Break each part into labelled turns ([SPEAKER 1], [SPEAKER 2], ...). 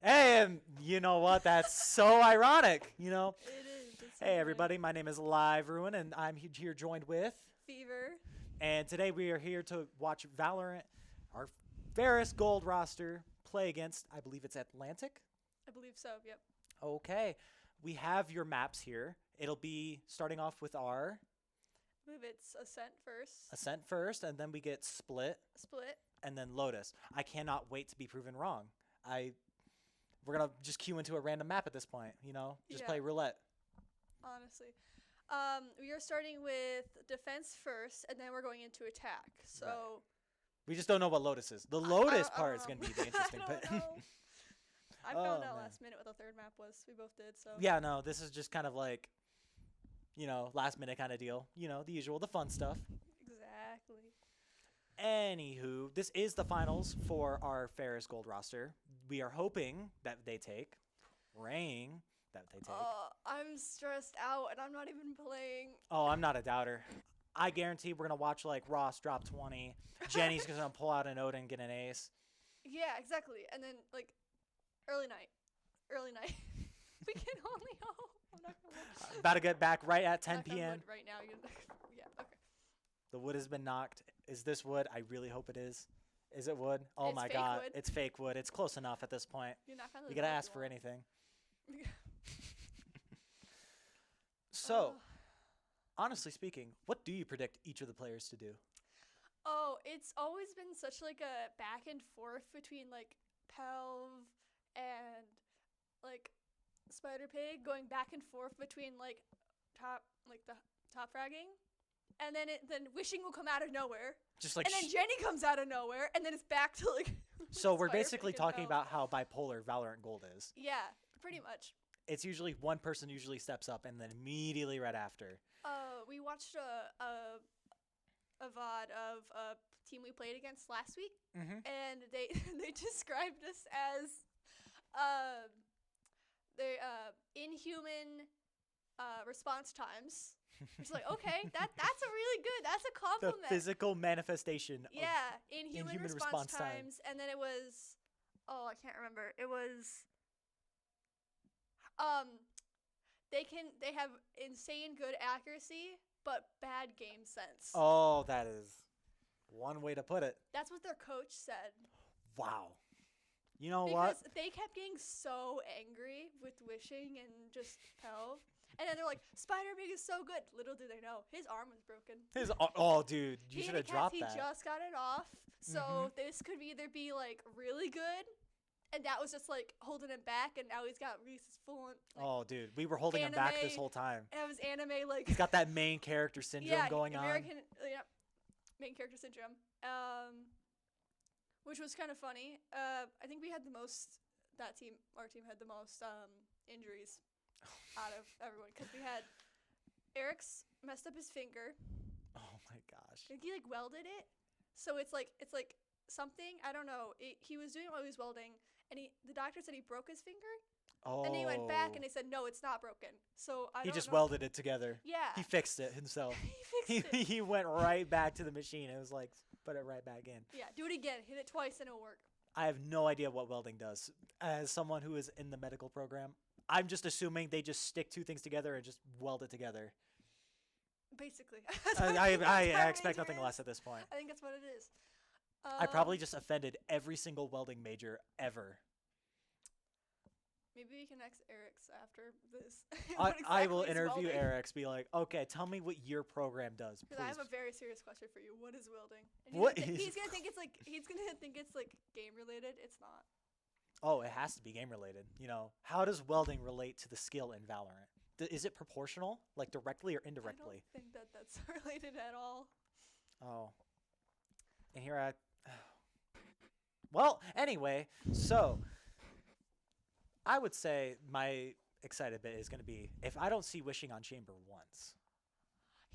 [SPEAKER 1] Hey, and you know what? That's so ironic, you know?
[SPEAKER 2] It is. It's
[SPEAKER 1] Hey,
[SPEAKER 2] so
[SPEAKER 1] everybody.
[SPEAKER 2] funny.
[SPEAKER 1] My name is Live Ruin, and I'm here joined with.
[SPEAKER 2] Fever.
[SPEAKER 1] And today we are here to watch Valorant, our Ferris Gold roster, play against, I believe it's Atlantic.
[SPEAKER 2] I believe so. Yep.
[SPEAKER 1] Okay. We have your maps here. It'll be starting off with our
[SPEAKER 2] I believe it's Ascent first.
[SPEAKER 1] Ascent first, and then we get Split,
[SPEAKER 2] Split.
[SPEAKER 1] and then Lotus. I cannot wait to be proven wrong. We're gonna just queue into a random map at this point, just
[SPEAKER 2] Yeah.
[SPEAKER 1] play roulette.
[SPEAKER 2] Honestly. We are starting with defense first, and then we're going into attack. So.
[SPEAKER 1] We just don't know what Lotus is. The
[SPEAKER 2] I
[SPEAKER 1] Lotus
[SPEAKER 2] don't
[SPEAKER 1] part is
[SPEAKER 2] know.
[SPEAKER 1] going to be the interesting
[SPEAKER 2] I
[SPEAKER 1] bit.
[SPEAKER 2] don't know. I
[SPEAKER 1] Oh,
[SPEAKER 2] found out
[SPEAKER 1] man.
[SPEAKER 2] last minute what the third map was. We both did. So.
[SPEAKER 1] Yeah, no, this is just kind of like, last minute kind of deal. The usual, the fun stuff.
[SPEAKER 2] Exactly.
[SPEAKER 1] Anywho, this is the finals for our Ferris Gold roster. We are hoping that they take, praying that they take.
[SPEAKER 2] I'm stressed out, and I'm not even playing.
[SPEAKER 1] Oh, I'm not a doubter. I guarantee we're going to watch like Ross drop 20. Jenny's going to pull out an Odin and get an ace.
[SPEAKER 2] Yeah, exactly. And then like, early night. We can only hope. I'm not gonna lie.
[SPEAKER 1] About to get back right at 10
[SPEAKER 2] Knock on
[SPEAKER 1] p.m.
[SPEAKER 2] wood right now. Yeah. Okay.
[SPEAKER 1] The wood has been knocked. Is this wood? I really hope it is. Is it wood? Oh
[SPEAKER 2] It's
[SPEAKER 1] my
[SPEAKER 2] fake
[SPEAKER 1] god.
[SPEAKER 2] wood.
[SPEAKER 1] It's fake wood. It's close enough at this point.
[SPEAKER 2] You knock on the
[SPEAKER 1] You gotta
[SPEAKER 2] wood
[SPEAKER 1] ask
[SPEAKER 2] you
[SPEAKER 1] for
[SPEAKER 2] want.
[SPEAKER 1] anything. So, honestly speaking, what do you predict each of the players to do?
[SPEAKER 2] Oh, it's always been such like a back and forth between like Pelv and like Spider Pig, going back and forth between like the top fragging, and then wishing will come out of nowhere,
[SPEAKER 1] Just like
[SPEAKER 2] and then Jenny comes out of nowhere, and then it's back to like.
[SPEAKER 1] so we're
[SPEAKER 2] Spider
[SPEAKER 1] basically
[SPEAKER 2] Pig and
[SPEAKER 1] talking
[SPEAKER 2] Pelv.
[SPEAKER 1] about how bipolar Valorant Gold is.
[SPEAKER 2] Yeah, pretty much.
[SPEAKER 1] It's usually one person usually steps up and then immediately right after.
[SPEAKER 2] We watched a VOD of a team we played against last week, and they they described us as they inhuman response times. It's like, okay, that's a really good, that's a
[SPEAKER 1] The
[SPEAKER 2] compliment.
[SPEAKER 1] physical manifestation
[SPEAKER 2] Yeah, inhuman
[SPEAKER 1] inhuman
[SPEAKER 2] response
[SPEAKER 1] response time.
[SPEAKER 2] times, and then it was, oh, I can't remember. It was they have insane good accuracy but bad game sense.
[SPEAKER 1] Oh, that is one way to put it.
[SPEAKER 2] That's what their coach said.
[SPEAKER 1] Wow. You know
[SPEAKER 2] Because
[SPEAKER 1] what?
[SPEAKER 2] they kept getting so angry with wishing and just Pelv. And then they're like, Spider Pig is so good. Little do they know, his arm was broken.
[SPEAKER 1] Oh, dude, you
[SPEAKER 2] He
[SPEAKER 1] should
[SPEAKER 2] and
[SPEAKER 1] have
[SPEAKER 2] the
[SPEAKER 1] dropped
[SPEAKER 2] cats,
[SPEAKER 1] that.
[SPEAKER 2] He just got it off. So this could either be like really good, and that was just like holding him back, and now he's got Reese's full on. Like,
[SPEAKER 1] Oh, dude, we were holding him back this whole time.
[SPEAKER 2] And it was anime like.
[SPEAKER 1] He's got that main character syndrome
[SPEAKER 2] Yeah,
[SPEAKER 1] going on.
[SPEAKER 2] American, yeah, main character syndrome. Which was kind of funny. I think we had the most. Our team had the most injuries out of everyone, because we had Eric's messed up his finger.
[SPEAKER 1] Oh my gosh.
[SPEAKER 2] I think he like welded it, so it's like something, I don't know. He was doing it while he was welding, and the doctor said he broke his finger,
[SPEAKER 1] Oh.
[SPEAKER 2] and then he went back and they said no, it's not broken. So I
[SPEAKER 1] He
[SPEAKER 2] don't
[SPEAKER 1] just
[SPEAKER 2] know.
[SPEAKER 1] welded it together.
[SPEAKER 2] Yeah.
[SPEAKER 1] He fixed it himself.
[SPEAKER 2] He fixed it.
[SPEAKER 1] He went right back to the machine. It was like, put it right back in.
[SPEAKER 2] Yeah, do it again. Hit it twice and it'll work.
[SPEAKER 1] I have no idea what welding does. As someone who is in the medical program, I'm just assuming they just stick two things together and just weld it together.
[SPEAKER 2] Basically.
[SPEAKER 1] I expect nothing less at this point.
[SPEAKER 2] I think that's what it is.
[SPEAKER 1] I probably just offended every single welding major ever.
[SPEAKER 2] Maybe we can ask Eric's after this.
[SPEAKER 1] I will interview Eric's, be like, okay, tell me what your program does,
[SPEAKER 2] Because I have
[SPEAKER 1] please.
[SPEAKER 2] a very serious question for you. What is welding? And
[SPEAKER 1] What
[SPEAKER 2] he's
[SPEAKER 1] is
[SPEAKER 2] gonna think it's like game related. It's not.
[SPEAKER 1] Oh, it has to be game related. How does welding relate to the skill in Valorant? Is it proportional, like directly or indirectly?
[SPEAKER 2] I don't think that's related at all.
[SPEAKER 1] Oh. And here Well, anyway, so I would say my excited bit is going to be if I don't see wishing on chamber once.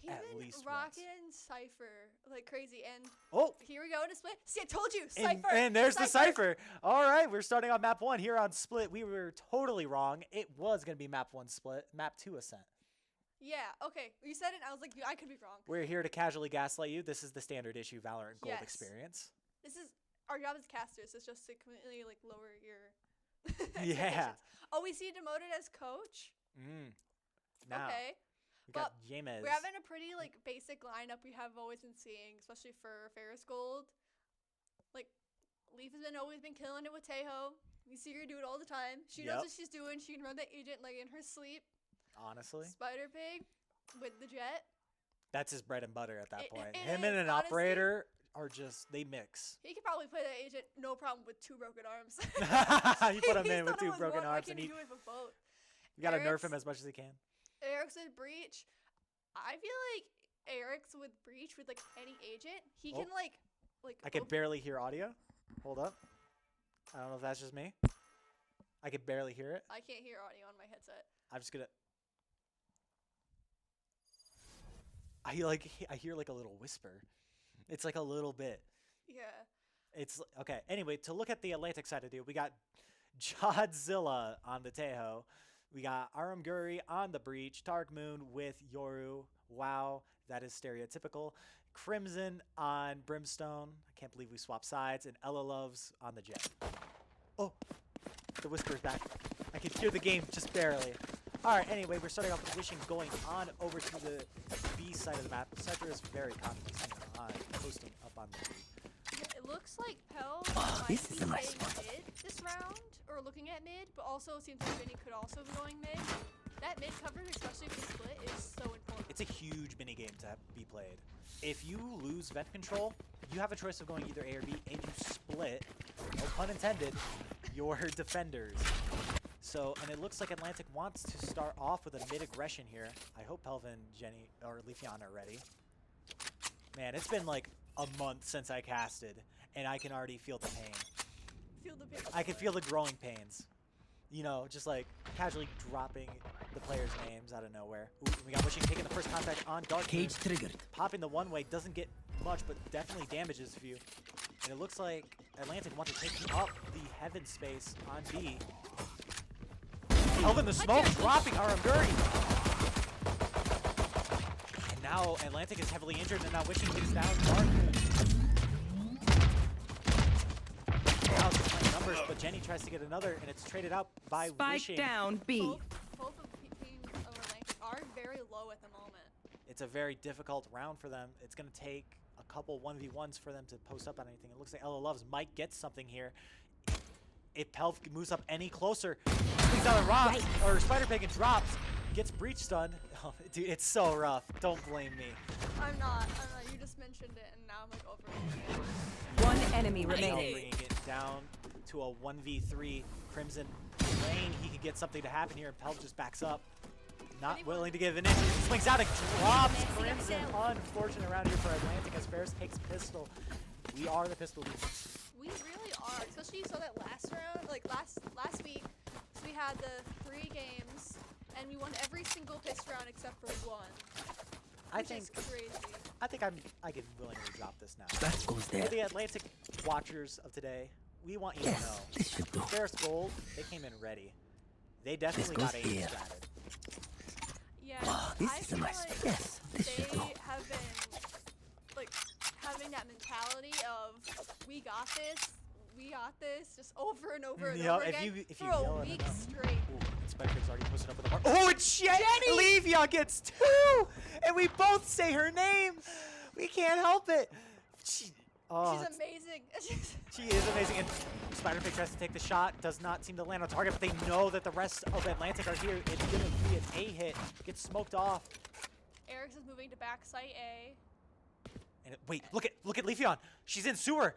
[SPEAKER 2] He's
[SPEAKER 1] At
[SPEAKER 2] been
[SPEAKER 1] least
[SPEAKER 2] rocking Cypher like crazy, and
[SPEAKER 1] Oh,
[SPEAKER 2] here we go to Split. See, I told you,
[SPEAKER 1] and,
[SPEAKER 2] Cypher.
[SPEAKER 1] and there's the Cypher. All right, we're starting on map 1 here on Split. We were totally wrong. It was going to be map 1 Split, map 2 Ascent.
[SPEAKER 2] Yeah, okay. You said it, and I was like, I could be wrong.
[SPEAKER 1] We're here to casually gaslight you. This is the standard issue Valorant Gold
[SPEAKER 2] Yes.
[SPEAKER 1] experience.
[SPEAKER 2] This is our job as casters. Is just to completely like lower your
[SPEAKER 1] Yeah.
[SPEAKER 2] Oh, we see demoted as coach.
[SPEAKER 1] Now
[SPEAKER 2] Okay.
[SPEAKER 1] we got James.
[SPEAKER 2] We're having a pretty like basic lineup we have always been seeing, especially for Ferris Gold. Like Leaf has always been killing it with Tejo. We see her do it all the time. She knows what she's doing. She can run the agent like in her sleep.
[SPEAKER 1] Honestly.
[SPEAKER 2] Spider Pig with the jet.
[SPEAKER 1] That's his bread and butter at that point.
[SPEAKER 2] It
[SPEAKER 1] Him
[SPEAKER 2] is,
[SPEAKER 1] and an
[SPEAKER 2] honestly.
[SPEAKER 1] operator are just, they mix.
[SPEAKER 2] He could probably play the agent no problem with 2 broken arms.
[SPEAKER 1] You put him
[SPEAKER 2] He's
[SPEAKER 1] in with
[SPEAKER 2] done it
[SPEAKER 1] 2 broken
[SPEAKER 2] one. Why
[SPEAKER 1] arms
[SPEAKER 2] can't
[SPEAKER 1] and
[SPEAKER 2] he
[SPEAKER 1] he,
[SPEAKER 2] do it with both?
[SPEAKER 1] you gotta nerf
[SPEAKER 2] Eric's-
[SPEAKER 1] him as much as he can.
[SPEAKER 2] Eric's with Breach. I feel like Eric's with Breach with like any agent. He can like
[SPEAKER 1] I can barely hear audio. Hold up. I don't know if that's just me. I can barely hear it.
[SPEAKER 2] I can't hear audio on my headset.
[SPEAKER 1] I'm just gonna. I hear like a little whisper. It's like a little bit.
[SPEAKER 2] Yeah.
[SPEAKER 1] It's okay. Anyway, to look at the Atlantic side of the deal, we got Godzilla on the Tejo. We got Aramguri on the Breach. Dark Moon with Yoru. Wow, that is stereotypical. Crimson on Brimstone. I can't believe we swapped sides. And Ella Loves on the Jet. Oh, the whisper's back. I can hear the game just barely. All right, anyway, we're starting off with Wishing going on over to the B side of the map. Cypher is very confident on posting up on the B.
[SPEAKER 2] Yeah, it looks like Pell
[SPEAKER 3] Oh,
[SPEAKER 2] might
[SPEAKER 3] this
[SPEAKER 2] be
[SPEAKER 3] is a nice
[SPEAKER 2] staying mid this round, or looking at mid, but also it seems like Vinny could also be going mid. That mid coverage, especially with split, is so important.
[SPEAKER 1] It's a huge mini game to be played. If you lose vent control, you have a choice of going either A or B, and you split, no pun intended, your defenders. So, and it looks like Atlantic wants to start off with a mid-aggression here. I hope Pelvin, Jenny, or Leafeon are ready. Man, it's been like a month since I casted, and I can already feel the pain.
[SPEAKER 2] Feel the pain.
[SPEAKER 1] I can feel the growing pains. You know, just like casually dropping the players' names out of nowhere. Ooh, we got Wishing taking the first contact on Dark Moon.
[SPEAKER 3] Cage triggered.
[SPEAKER 1] Popping the one-way doesn't get much, but definitely damages a few. And it looks like Atlantic wants to take up the heaven space on B. Elvin the smoke dropping Aramguri. And now Atlantic is heavily injured, and now Wishing takes down Dark Moon. Now it's playing numbers, but Jenny tries to get another, and it's traded out by
[SPEAKER 3] Spike
[SPEAKER 1] Wishing.
[SPEAKER 3] down B.
[SPEAKER 2] Both of the teams of Atlantic are very low at the moment.
[SPEAKER 1] It's a very difficult round for them. It's going to take a couple 1v1s for them to post up on anything. It looks like Ella Loves might get something here. If Pelv moves up any closer, swings out a rock, or Spider Pig and drops, gets Breach stunned. Oh, dude, it's so rough. Don't blame me.
[SPEAKER 2] I'm not. You just mentioned it, and now I'm like over it.
[SPEAKER 3] One enemy
[SPEAKER 1] Now
[SPEAKER 3] remaining.
[SPEAKER 1] bringing it down to a 1v3. Crimson lane, he could get something to happen here, and Pelv just backs up. Not willing to give an inch. Swings out and drops Crimson. Unfortunate round here for Atlantic as Ferris takes pistol. We are the pistol team.
[SPEAKER 2] We really are, especially you saw that last round, like last week. We had the 3 games, and we won every single pistol round except for 1.
[SPEAKER 1] I
[SPEAKER 2] Which
[SPEAKER 1] think
[SPEAKER 2] is crazy.
[SPEAKER 1] I can willingly drop this now.
[SPEAKER 3] That goes there.
[SPEAKER 1] For the Atlantic watchers of today, we want you to
[SPEAKER 3] Yes,
[SPEAKER 1] know.
[SPEAKER 3] this should do.
[SPEAKER 1] Ferris Gold, they came in ready. They definitely
[SPEAKER 3] goes
[SPEAKER 1] got aim
[SPEAKER 3] here.
[SPEAKER 2] Yeah,
[SPEAKER 1] stratted.
[SPEAKER 3] Oh, this
[SPEAKER 2] I
[SPEAKER 3] is a
[SPEAKER 2] feel
[SPEAKER 3] nice.
[SPEAKER 2] like
[SPEAKER 3] Yes, this should
[SPEAKER 2] they
[SPEAKER 3] do.
[SPEAKER 2] have been like having that mentality of we got this, just over and over and
[SPEAKER 1] Yeah,
[SPEAKER 2] over
[SPEAKER 1] if
[SPEAKER 2] again
[SPEAKER 1] you
[SPEAKER 2] for
[SPEAKER 1] yell
[SPEAKER 2] a
[SPEAKER 1] it
[SPEAKER 2] week
[SPEAKER 1] enough.
[SPEAKER 2] straight.
[SPEAKER 1] Ooh, Spider-Pig's already posted up with the mark. Oh, it's Jenny! Leafeon gets 2! And we both say her name! We can't help it!
[SPEAKER 2] She's
[SPEAKER 1] it's-
[SPEAKER 2] amazing.
[SPEAKER 1] She is amazing, and Spider-Pig tries to take the shot, does not seem to land on target, but they know that the rest of Atlantic are here. It's gonna be an A hit, gets smoked off.
[SPEAKER 2] Eric's is moving to backside A.
[SPEAKER 1] And wait, look at Leafeon. She's in sewer.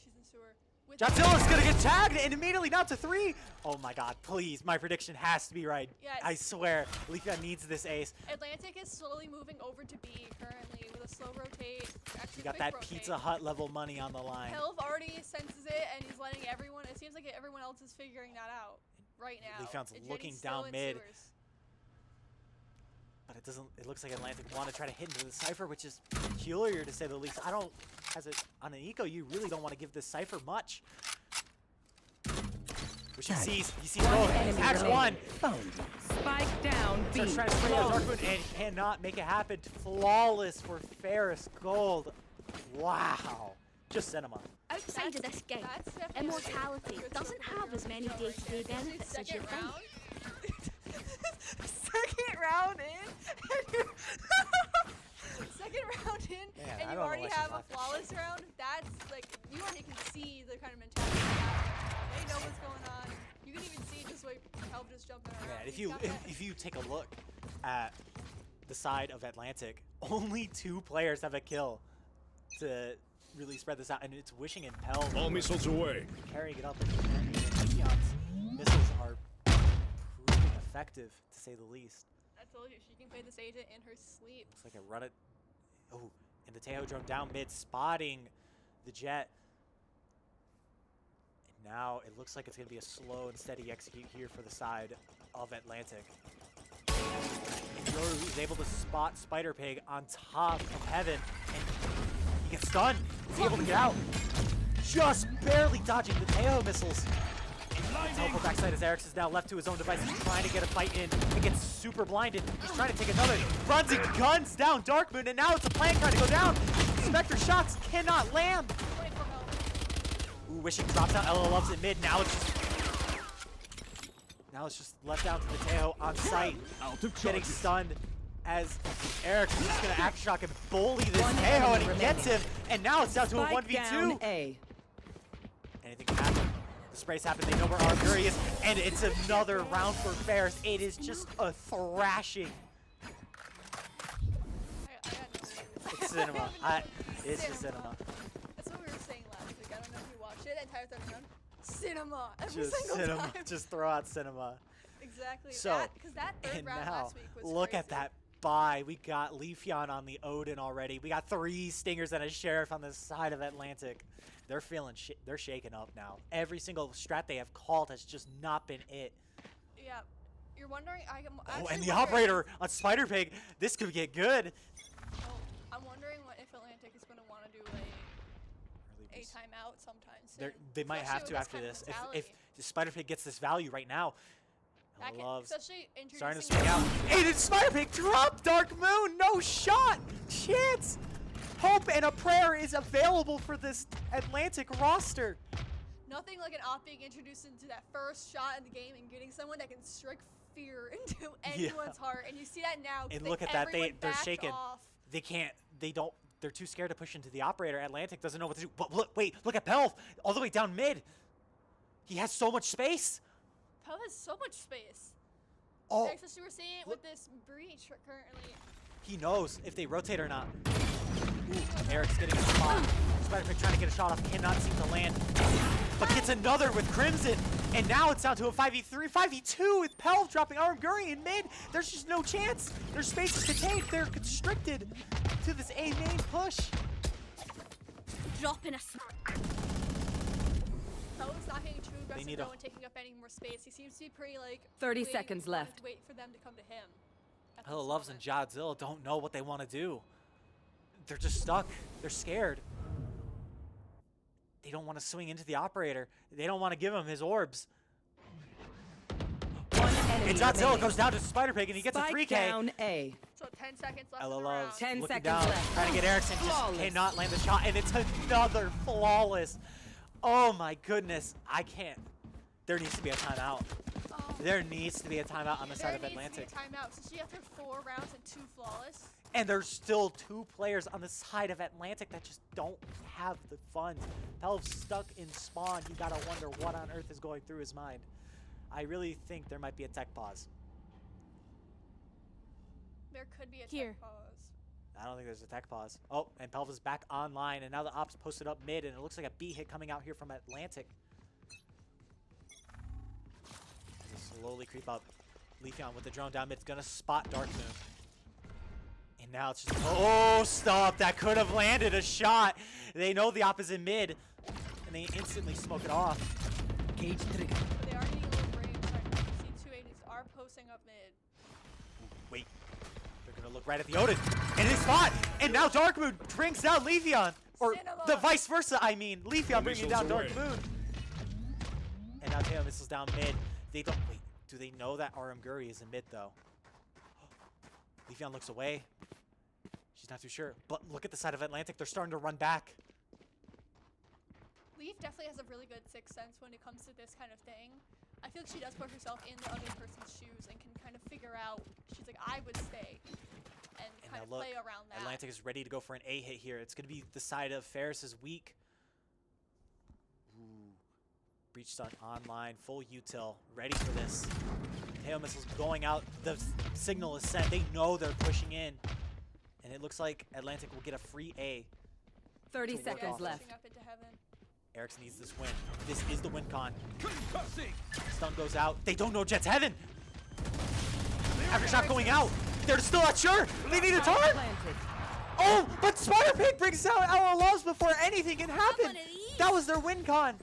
[SPEAKER 2] She's in sewer. With
[SPEAKER 1] Godzilla's gonna get tagged, and immediately now to 3. Oh my god, please, my prediction has to be right.
[SPEAKER 2] Yes.
[SPEAKER 1] I swear, Leafeon needs this ace.
[SPEAKER 2] Atlantic is slowly moving over to B currently with a slow rotate. Actually,
[SPEAKER 1] You got
[SPEAKER 2] quick
[SPEAKER 1] that
[SPEAKER 2] rotate.
[SPEAKER 1] Pizza Hut level money on the line.
[SPEAKER 2] Pelv already senses it, and he's letting everyone. It seems like everyone else is figuring that out right now.
[SPEAKER 1] Leafeon's
[SPEAKER 2] And
[SPEAKER 1] looking
[SPEAKER 2] Jenny's still
[SPEAKER 1] down
[SPEAKER 2] in
[SPEAKER 1] mid.
[SPEAKER 2] sewers.
[SPEAKER 1] But it doesn't. It looks like Atlantic want to try to hit into the Cypher, which is peculiar to say the least. I don't, on an eco, you really don't want to give this Cypher much. Which he sees both.
[SPEAKER 3] enemy
[SPEAKER 1] Tags
[SPEAKER 3] remaining.
[SPEAKER 1] 1.
[SPEAKER 3] Found. Spike down B.
[SPEAKER 1] Starts trying to spray the Dark Moon and cannot make it happen. Flawless for Ferris Gold. Wow. Just cinema.
[SPEAKER 2] I
[SPEAKER 4] bright side of this game.
[SPEAKER 2] That's definitely
[SPEAKER 4] Immortality
[SPEAKER 2] a good
[SPEAKER 4] doesn't
[SPEAKER 2] circle
[SPEAKER 4] have as many
[SPEAKER 2] right there.
[SPEAKER 4] day-to-day
[SPEAKER 2] Especially
[SPEAKER 4] benefits as you
[SPEAKER 2] second
[SPEAKER 4] think.
[SPEAKER 2] round. Second round in. Second round in,
[SPEAKER 1] Man, I
[SPEAKER 2] and
[SPEAKER 1] don't
[SPEAKER 2] you
[SPEAKER 1] know
[SPEAKER 2] already
[SPEAKER 1] why she's
[SPEAKER 2] have a
[SPEAKER 1] laughing.
[SPEAKER 2] flawless round. That's like you already can see the kind of mentality they have. They know what's going on. You can even see just like Help just jumping around.
[SPEAKER 1] Man,
[SPEAKER 2] He's got that-
[SPEAKER 1] if you take a look at the side of Atlantic, only 2 players have a kill to really spread this out, and it's Wishing and Pell
[SPEAKER 5] All missiles away.
[SPEAKER 1] carrying it up. And Leafeon's missiles are proving effective, to say the least.
[SPEAKER 2] I told you she can play this agent in her sleep.
[SPEAKER 1] Looks like a run it. Oh, and the Tejo drone down mid, spotting the Jet. And now it looks like it's going to be a slow and steady execute here for the side of Atlantic. And Yoru is able to spot Spider Pig on top of Heaven, and he gets stunned. Is he able to get out? Just barely dodging the Tejo missiles. Teleport backside as Eriks is now left to his own device. He's trying to get a fight in and gets super blinded. He's trying to take another. Runs and guns down Darkmoon, and now it's a plan trying to go down. Spectre shots cannot land.
[SPEAKER 2] 24 health.
[SPEAKER 1] Ooh, Wishing drops out. Ella loves it mid. Now it's just left down to the Tejo on site.
[SPEAKER 5] Out of
[SPEAKER 1] Getting
[SPEAKER 5] charges.
[SPEAKER 1] stunned as Eriks is just going to act shock and bully this
[SPEAKER 3] One
[SPEAKER 1] Tejo,
[SPEAKER 3] enemy
[SPEAKER 1] and he gets him. And now it's down to a
[SPEAKER 3] Spike
[SPEAKER 1] 1v2.
[SPEAKER 3] down A.
[SPEAKER 1] Anything can happen. The sprays happen. They know where Arguri is, and it's another round for Ferris. It is just a thrashing.
[SPEAKER 2] I got no
[SPEAKER 1] It's cinema. It's just cinema.
[SPEAKER 2] That's what we were saying last week. I don't know if you watched it. Entire third round. Cinema. Every
[SPEAKER 1] Just
[SPEAKER 2] single
[SPEAKER 1] cinema.
[SPEAKER 2] time.
[SPEAKER 1] Just throw out cinema.
[SPEAKER 2] Exactly.
[SPEAKER 1] So,
[SPEAKER 2] Because that third
[SPEAKER 1] and
[SPEAKER 2] round
[SPEAKER 1] now,
[SPEAKER 2] last week was
[SPEAKER 1] look at
[SPEAKER 2] crazy.
[SPEAKER 1] that buy. We got Leafeon on the Odin already. We got 3 Stingers and a Sheriff on the side of Atlantic. They're feeling they're shaken up now. Every single strat they have called has just not been it.
[SPEAKER 2] Yeah. You're wondering.
[SPEAKER 1] Oh,
[SPEAKER 2] actually
[SPEAKER 1] and the
[SPEAKER 2] wondering-
[SPEAKER 1] operator on Spider Pig. This could get good.
[SPEAKER 2] Oh, I'm wondering what if Atlantic is going to want to do a timeout sometime soon.
[SPEAKER 1] They might have
[SPEAKER 2] Especially
[SPEAKER 1] to
[SPEAKER 2] with
[SPEAKER 1] after
[SPEAKER 2] kind of
[SPEAKER 1] this. If
[SPEAKER 2] mentality.
[SPEAKER 1] the Spider Pig gets this value right now,
[SPEAKER 2] That can-
[SPEAKER 1] loves
[SPEAKER 2] especially
[SPEAKER 1] starting to
[SPEAKER 2] introducing
[SPEAKER 1] swing out. And it's Spider Pig drop Dark Moon. No shot. Chance. Hope and a prayer is available for this Atlantic roster.
[SPEAKER 2] nothing like an op being introduced into that first shot in the game and getting someone that can strike fear into anyone's heart. And you see that now. 'cause
[SPEAKER 1] And
[SPEAKER 2] they-
[SPEAKER 1] look at that.
[SPEAKER 2] everyone
[SPEAKER 1] They're
[SPEAKER 2] backed
[SPEAKER 1] shaken.
[SPEAKER 2] off.
[SPEAKER 1] They can't. They don't. They're too scared to push into the operator. Atlantic doesn't know what to do. But look, wait. Look at Pelv all the way down mid. He has so much space.
[SPEAKER 2] Pell has so much space.
[SPEAKER 1] Oh,
[SPEAKER 2] Especially we're seeing it with this breach currently.
[SPEAKER 1] he knows if they rotate or not. Ooh, Eric's getting a spot. Spider-Pig trying to get a shot off, cannot seem to land. But gets another with Crimson. And now it's down to a 5v3, 5v2 with Pelv dropping Armguri in mid. There's just no chance. Their space is contained. They're constricted to this A main push.
[SPEAKER 4] Dropping a smoke.
[SPEAKER 2] Pell is not getting too aggressive
[SPEAKER 1] need
[SPEAKER 2] though
[SPEAKER 1] a-
[SPEAKER 2] and taking up any more space. He seems to be pretty like
[SPEAKER 3] 30
[SPEAKER 2] waiting
[SPEAKER 3] seconds
[SPEAKER 2] for-
[SPEAKER 3] left.
[SPEAKER 2] Wait for them to come to him. at
[SPEAKER 1] Hello
[SPEAKER 2] this
[SPEAKER 1] Loves and
[SPEAKER 2] moment.
[SPEAKER 1] Jodzilla don't know what they want to do. They're just stuck. They're scared. They don't want to swing into the operator. They don't want to give him his orbs.
[SPEAKER 3] One enemy
[SPEAKER 1] And Godzilla
[SPEAKER 3] remaining.
[SPEAKER 1] goes down to Spider-Pig and he gets a
[SPEAKER 3] Spike
[SPEAKER 1] 3K.
[SPEAKER 3] down A.
[SPEAKER 2] So 10 seconds left in
[SPEAKER 1] Ella
[SPEAKER 2] the
[SPEAKER 1] Loves
[SPEAKER 2] round.
[SPEAKER 3] 10
[SPEAKER 1] looking
[SPEAKER 3] seconds
[SPEAKER 1] down,
[SPEAKER 3] left.
[SPEAKER 1] trying to get Erickson, just
[SPEAKER 3] Flawless.
[SPEAKER 1] cannot land the shot, and it's another flawless. Oh my goodness, I can't. There needs to be a timeout.
[SPEAKER 2] Oh,
[SPEAKER 1] There needs to be a timeout on the side of
[SPEAKER 2] there
[SPEAKER 1] Atlantic.
[SPEAKER 2] needs to be a timeout. Since you after 4 rounds and 2 flawless.
[SPEAKER 1] And there's still 2 players on the side of Atlantic that just don't have the funds. Pelv's stuck in spawn. You gotta wonder what on earth is going through his mind. I really think there might be a tech pause.
[SPEAKER 2] There could be a
[SPEAKER 4] Here.
[SPEAKER 2] tech pause.
[SPEAKER 1] I don't think there's a tech pause. Oh, and Pelv is back online, and now the ops posted up mid, and it looks like a B hit coming out here from Atlantic. Just slowly creep up. Leafeon with the drone down mid. It's gonna spot Dark Moon. And now it's just, oh, stop. That could have landed a shot. They know the op is in mid, and they instantly smoke it off.
[SPEAKER 3] Gauge trigger.
[SPEAKER 2] But they are getting a little range right now. You see 2 agents are posting up mid.
[SPEAKER 1] Wait. They're gonna look right at the Odin. And his spot! And now Dark Moon brings down Leafeon. Or
[SPEAKER 2] Cinema.
[SPEAKER 1] the vice versa, I mean. Leafeon bringing down
[SPEAKER 5] Missiles
[SPEAKER 1] Dark
[SPEAKER 5] away.
[SPEAKER 1] Moon. And now Taylor missiles down mid. They don't wait. Do they know that Aramguri is in mid though? Leafeon looks away. She's not too sure. But look at the side of Atlantic. They're starting to run back.
[SPEAKER 2] Leaf definitely has a really good sixth sense when it comes to this kind of thing. I feel like she does put herself in the other person's shoes and can kind of figure out. She's like, I would stay, and kind of
[SPEAKER 1] now look,
[SPEAKER 2] play around that.
[SPEAKER 1] Atlantic is ready to go for an A hit here. It's going to be the side of Ferris is weak. Ooh. Breach stun online, full util, ready for this. Tail missiles going out. The signal is sent. They know they're pushing in. And it looks like Atlantic will get a free A.
[SPEAKER 3] 30
[SPEAKER 1] to work
[SPEAKER 3] seconds
[SPEAKER 1] off.
[SPEAKER 3] left.
[SPEAKER 2] Pushing up into heaven.
[SPEAKER 1] Erics needs this win. This is the win con. Stun goes out. They don't know Jet's heaven. Aftershock going out. They're still not sure. They need a turn.
[SPEAKER 3] Planted.
[SPEAKER 1] Oh, but Spider Pig brings out our loves before anything can happen.
[SPEAKER 2] one of these.
[SPEAKER 1] That was their win con.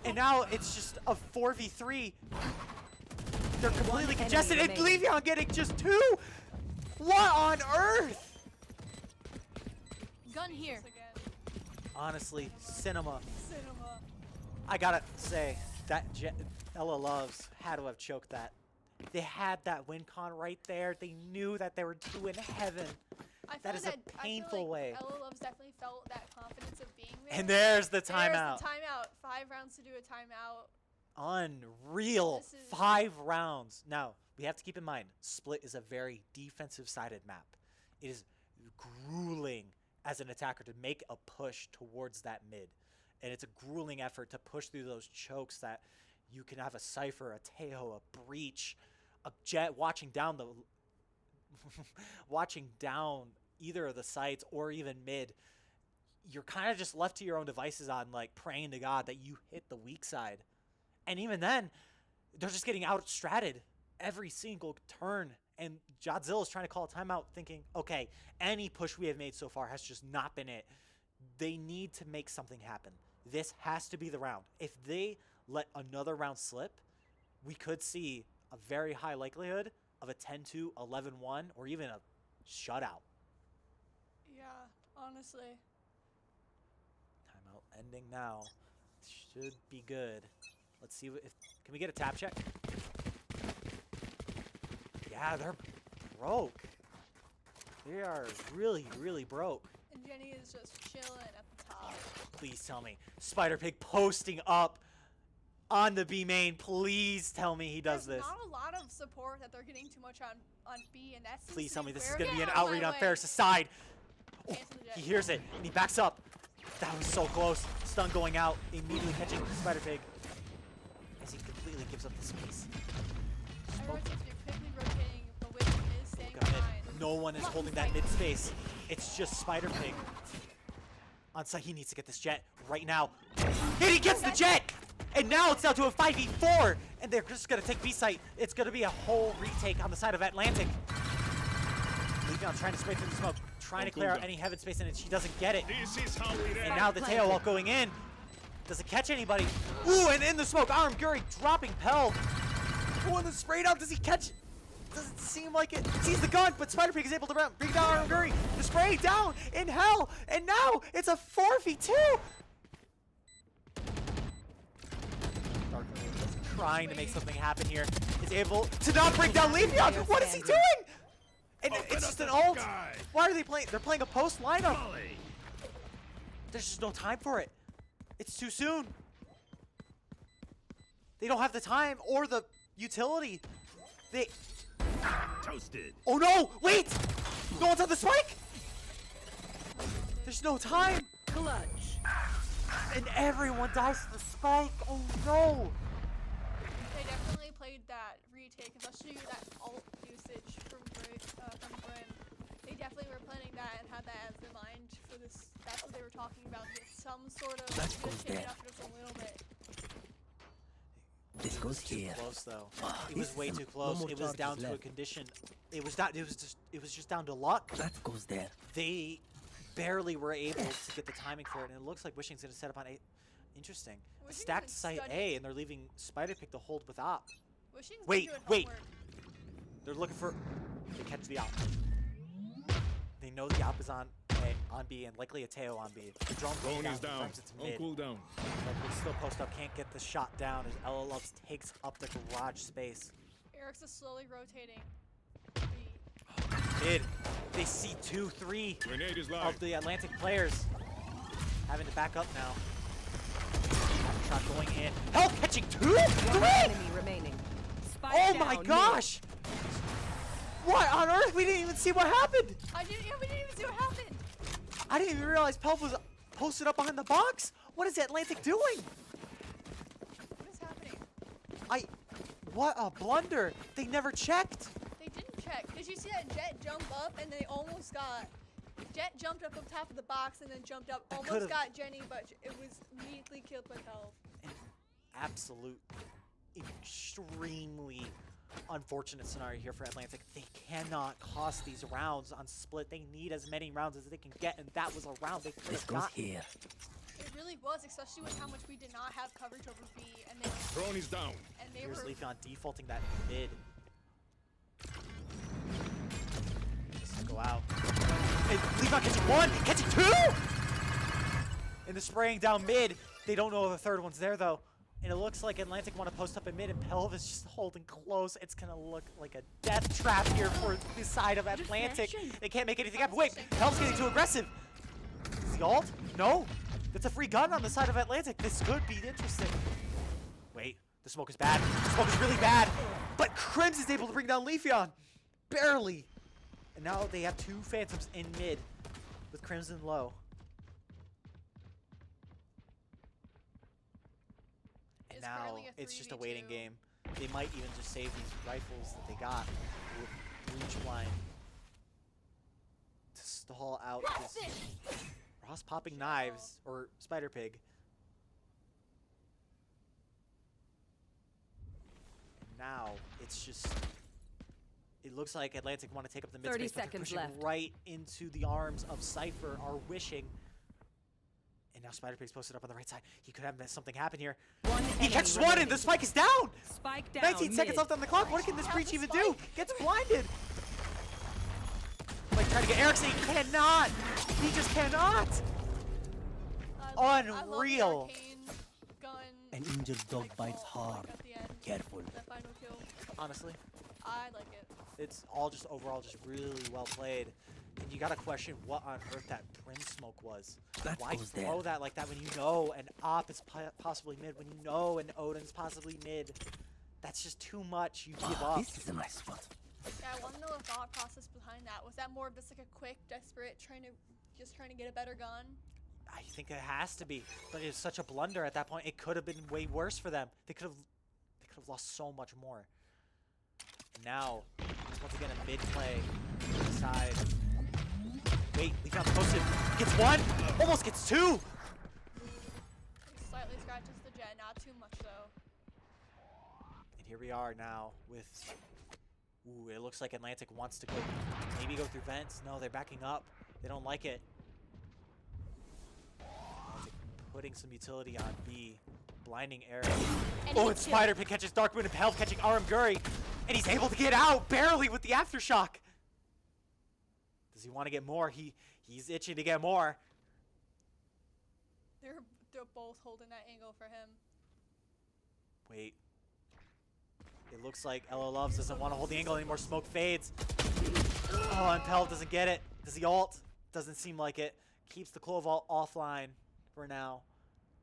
[SPEAKER 1] And now it's just a 4v3. They're completely congested. And
[SPEAKER 3] remaining.
[SPEAKER 1] Le'Veon getting just 2. What on earth?
[SPEAKER 2] Gun here. Again.
[SPEAKER 1] Honestly, cinema.
[SPEAKER 2] Cinema.
[SPEAKER 1] I gotta say, that Ella Loves had to have choked that. They had that win con right there. They knew that they were 2 in heaven. That is a painful way.
[SPEAKER 2] Ella Loves definitely felt that confidence of being there.
[SPEAKER 1] And there's the
[SPEAKER 2] There's
[SPEAKER 1] timeout.
[SPEAKER 2] the timeout. 5 rounds to do a timeout.
[SPEAKER 1] Unreal.
[SPEAKER 2] This is-
[SPEAKER 1] 5 rounds. Now, we have to keep in mind, Split is a very defensive-sided map. It is grueling as an attacker to make a push towards that mid. And it's a grueling effort to push through those chokes that you can have a Cypher, a Teo, a Breach, a Jet watching down the watching down either of the sites or even mid. You're kind of just left to your own devices on like praying to God that you hit the weak side. And even then, they're just getting out-stratted every single turn. And Godzilla is trying to call a timeout thinking, okay, any push we have made so far has just not been it. They need to make something happen. This has to be the round. If they let another round slip, we could see a very high likelihood of a 10-2, 11-1, or even a shutout.
[SPEAKER 2] Yeah, honestly.
[SPEAKER 1] Timeout ending now. Should be good. Let's see if can we get a tap check? Yeah, they're broke. They are really, really broke.
[SPEAKER 2] And Jenny is just chilling at the top.
[SPEAKER 1] Please tell me. Spider Pig posting up on the B main. Please tell me he does
[SPEAKER 2] There's
[SPEAKER 1] this.
[SPEAKER 2] not a lot of support that they're getting too much on B, and that's.
[SPEAKER 1] Please tell me this is going to be an outread on Ferris'
[SPEAKER 2] Ferris.
[SPEAKER 1] side. Oh, he hears it, and he backs up. That was so close. Stun going out, immediately catching Spider Pig as he completely gives up the space.
[SPEAKER 2] Everyone seems to be quickly rotating, but Witch is staying
[SPEAKER 1] Go ahead.
[SPEAKER 2] behind.
[SPEAKER 1] No one is holding that mid space. It's just Spider Pig. On site, he needs to get this Jet right now. And he gets the Jet! And now it's down to a 5v4! And they're just going to take B site. It's going to be a whole retake on the side of Atlantic. Le'Veon trying to spray through the smoke, trying to clear out any heaven space, and she doesn't get it. And now the tail wall going in. Does it catch anybody? Ooh, and in the smoke, Aram Guri dropping Pell. Ooh, and the spray down, does he catch? Doesn't seem like it. Sees the gun, but Spider Pig is able to bring down Aram Guri. The spray down in hell, and now it's a 4v2. Dark Moon trying to make something happen here. Is able to not bring down Le'Veon. What is he doing? And it's just an ult. Why are they playing? They're playing a post lineup. There's just no time for it. It's too soon. They don't have the time or the utility. They.
[SPEAKER 4] Toasted.
[SPEAKER 1] Oh no! Wait! No one's on the spike! There's no time!
[SPEAKER 3] Clutch.
[SPEAKER 1] And everyone dies to the spike! Oh no!
[SPEAKER 2] They definitely played that retake, especially that alt usage from Brim. They definitely were planning that and had that as in mind for this. That's what they were talking about. Get some sort of
[SPEAKER 3] That goes
[SPEAKER 2] shake it
[SPEAKER 3] there.
[SPEAKER 2] up just a little bit.
[SPEAKER 3] This goes here.
[SPEAKER 1] Close though. It was way too close. It was down to a condition. It was just down to luck.
[SPEAKER 3] That goes there.
[SPEAKER 1] They barely were able to get the timing for it, and it looks like Wishing's gonna set up on A. Interesting. A
[SPEAKER 2] Wishing's
[SPEAKER 1] stacked
[SPEAKER 2] been
[SPEAKER 1] site
[SPEAKER 2] studying.
[SPEAKER 1] A, and they're leaving Spider Pig to hold with Op.
[SPEAKER 2] Wishing's been
[SPEAKER 1] Wait,
[SPEAKER 2] doing
[SPEAKER 1] wait.
[SPEAKER 2] homework.
[SPEAKER 1] They're looking for. They catch the Op. They know the Op is on A, on B, and likely a Teo on B. The drone
[SPEAKER 4] Drone is
[SPEAKER 1] down.
[SPEAKER 4] down.
[SPEAKER 1] Confirms it's
[SPEAKER 4] On
[SPEAKER 1] mid.
[SPEAKER 4] cooldown.
[SPEAKER 1] But they still post up. Can't get the shot down as Ella Loves takes up the garage space.
[SPEAKER 2] Eric's is slowly rotating.
[SPEAKER 1] Mid. They see 2-3
[SPEAKER 4] Grenade is
[SPEAKER 1] of
[SPEAKER 4] live.
[SPEAKER 1] the Atlantic players. having to back up now. Shot going in. Help catching 2,
[SPEAKER 3] One
[SPEAKER 1] 3!
[SPEAKER 3] enemy remaining. Spike
[SPEAKER 1] Oh
[SPEAKER 3] down
[SPEAKER 1] my
[SPEAKER 3] mid.
[SPEAKER 1] gosh! What on earth? We didn't even see what happened.
[SPEAKER 2] We didn't even see what happened.
[SPEAKER 1] I didn't even realize Pelv was posted up behind the box. What is Atlantic doing?
[SPEAKER 2] What is happening?
[SPEAKER 1] What a blunder. They never checked.
[SPEAKER 2] They didn't check. Did you see that Jet jump up and they almost got... Jet jumped up on top of the box and then jumped up,
[SPEAKER 1] That
[SPEAKER 2] almost
[SPEAKER 1] could've-
[SPEAKER 2] got Jenny, but it was immediately killed by Pelv.
[SPEAKER 1] An absolute, extremely unfortunate scenario here for Atlantic. They cannot cost these rounds on split. They need as many rounds as they can get, and that was a round they could
[SPEAKER 3] This
[SPEAKER 1] have
[SPEAKER 3] goes
[SPEAKER 1] gotten.
[SPEAKER 3] here.
[SPEAKER 2] It really was, especially with how much we did not have coverage over B, and they were,
[SPEAKER 4] Drone is down.
[SPEAKER 2] and they
[SPEAKER 1] Here's
[SPEAKER 2] were
[SPEAKER 1] Leafeon defaulting that mid. Just go out. And Leafeon catching 1, catching 2! And the spraying down mid. They don't know if the third one's there though. And it looks like Atlantic want to post up in mid, and Pelv is just holding close. It's gonna look like a death trap here for the side of Atlantic. They can't make anything happen. Wait, Pelv's getting too aggressive. Is he ult? No. That's a free gun on the side of Atlantic. This could be interesting. Wait, the smoke is bad. The smoke is really bad. But Crims is able to bring down Leafeon. Barely. And now they have 2 Phantoms in mid with Crimson low. And
[SPEAKER 2] It's
[SPEAKER 1] now
[SPEAKER 2] currently a
[SPEAKER 1] it's just a
[SPEAKER 2] 3v2.
[SPEAKER 1] waiting game. They might even just save these rifles that they got with Breach Blind to stall out this Ross popping knives or Spider Pig. And now it's just, it looks like Atlantic want to take up the mid
[SPEAKER 3] 30
[SPEAKER 1] space, but they're
[SPEAKER 3] seconds
[SPEAKER 1] pushing
[SPEAKER 3] left.
[SPEAKER 1] right into the arms of Cypher, are wishing. And now Spider Pig's posted up on the right side. He could have something happen here.
[SPEAKER 3] One
[SPEAKER 1] He
[SPEAKER 3] enemy
[SPEAKER 1] catches 1 and
[SPEAKER 3] remaining.
[SPEAKER 1] the spike is down!
[SPEAKER 3] Spike down
[SPEAKER 1] 19 seconds
[SPEAKER 3] mid.
[SPEAKER 1] left on the clock. What can this
[SPEAKER 2] How's
[SPEAKER 1] Breach
[SPEAKER 2] the
[SPEAKER 1] even do?
[SPEAKER 2] spike?
[SPEAKER 1] Gets blinded. Like trying to get Erickson. He cannot. He just cannot.
[SPEAKER 2] I love the
[SPEAKER 1] Unreal.
[SPEAKER 2] arcane gun.
[SPEAKER 3] An injured dog
[SPEAKER 2] like,
[SPEAKER 3] bites
[SPEAKER 2] fall,
[SPEAKER 3] hard.
[SPEAKER 2] Like, at the end,
[SPEAKER 3] Careful.
[SPEAKER 2] that final kill.
[SPEAKER 1] Honestly,
[SPEAKER 2] I like it.
[SPEAKER 1] it's all just overall just really well played. And you gotta question what on earth that Brim smoke was.
[SPEAKER 3] That
[SPEAKER 1] Why
[SPEAKER 3] goes
[SPEAKER 1] throw
[SPEAKER 3] there.
[SPEAKER 1] that like that when you know an Op is possibly mid, when you know an Odin's possibly mid? That's just too much. You give up.
[SPEAKER 3] This is a nice spot.
[SPEAKER 2] Yeah, I want to know the thought process behind that. Was that more of just like a quick, desperate, trying to get a better gun?
[SPEAKER 1] I think it has to be, but it's such a blunder at that point. It could have been way worse for them. They could have lost so much more. And now, it's once again a mid play to the side. Wait, Leafeon posted. Gets 1, almost gets 2.
[SPEAKER 2] He slightly scratches the Jet, not too much though.
[SPEAKER 1] And here we are now with. Ooh, it looks like Atlantic wants to go, maybe go through vents. No, they're backing up. They don't like it. Atlantic putting some utility on B. Blinding arrow. Oh, and Spider Pig catches Dark Moon and Pelv catching Aram Guri. And he's able to get out barely with the aftershock. Does he want to get more? He's itching to get more.
[SPEAKER 2] They're both holding that angle for him.
[SPEAKER 1] Wait. It looks like Ella Loves doesn't want to hold the angle anymore. Smoke fades. Oh, and Pelv doesn't get it. Does he ult? Doesn't seem like it. Keeps the Clove ult offline for now.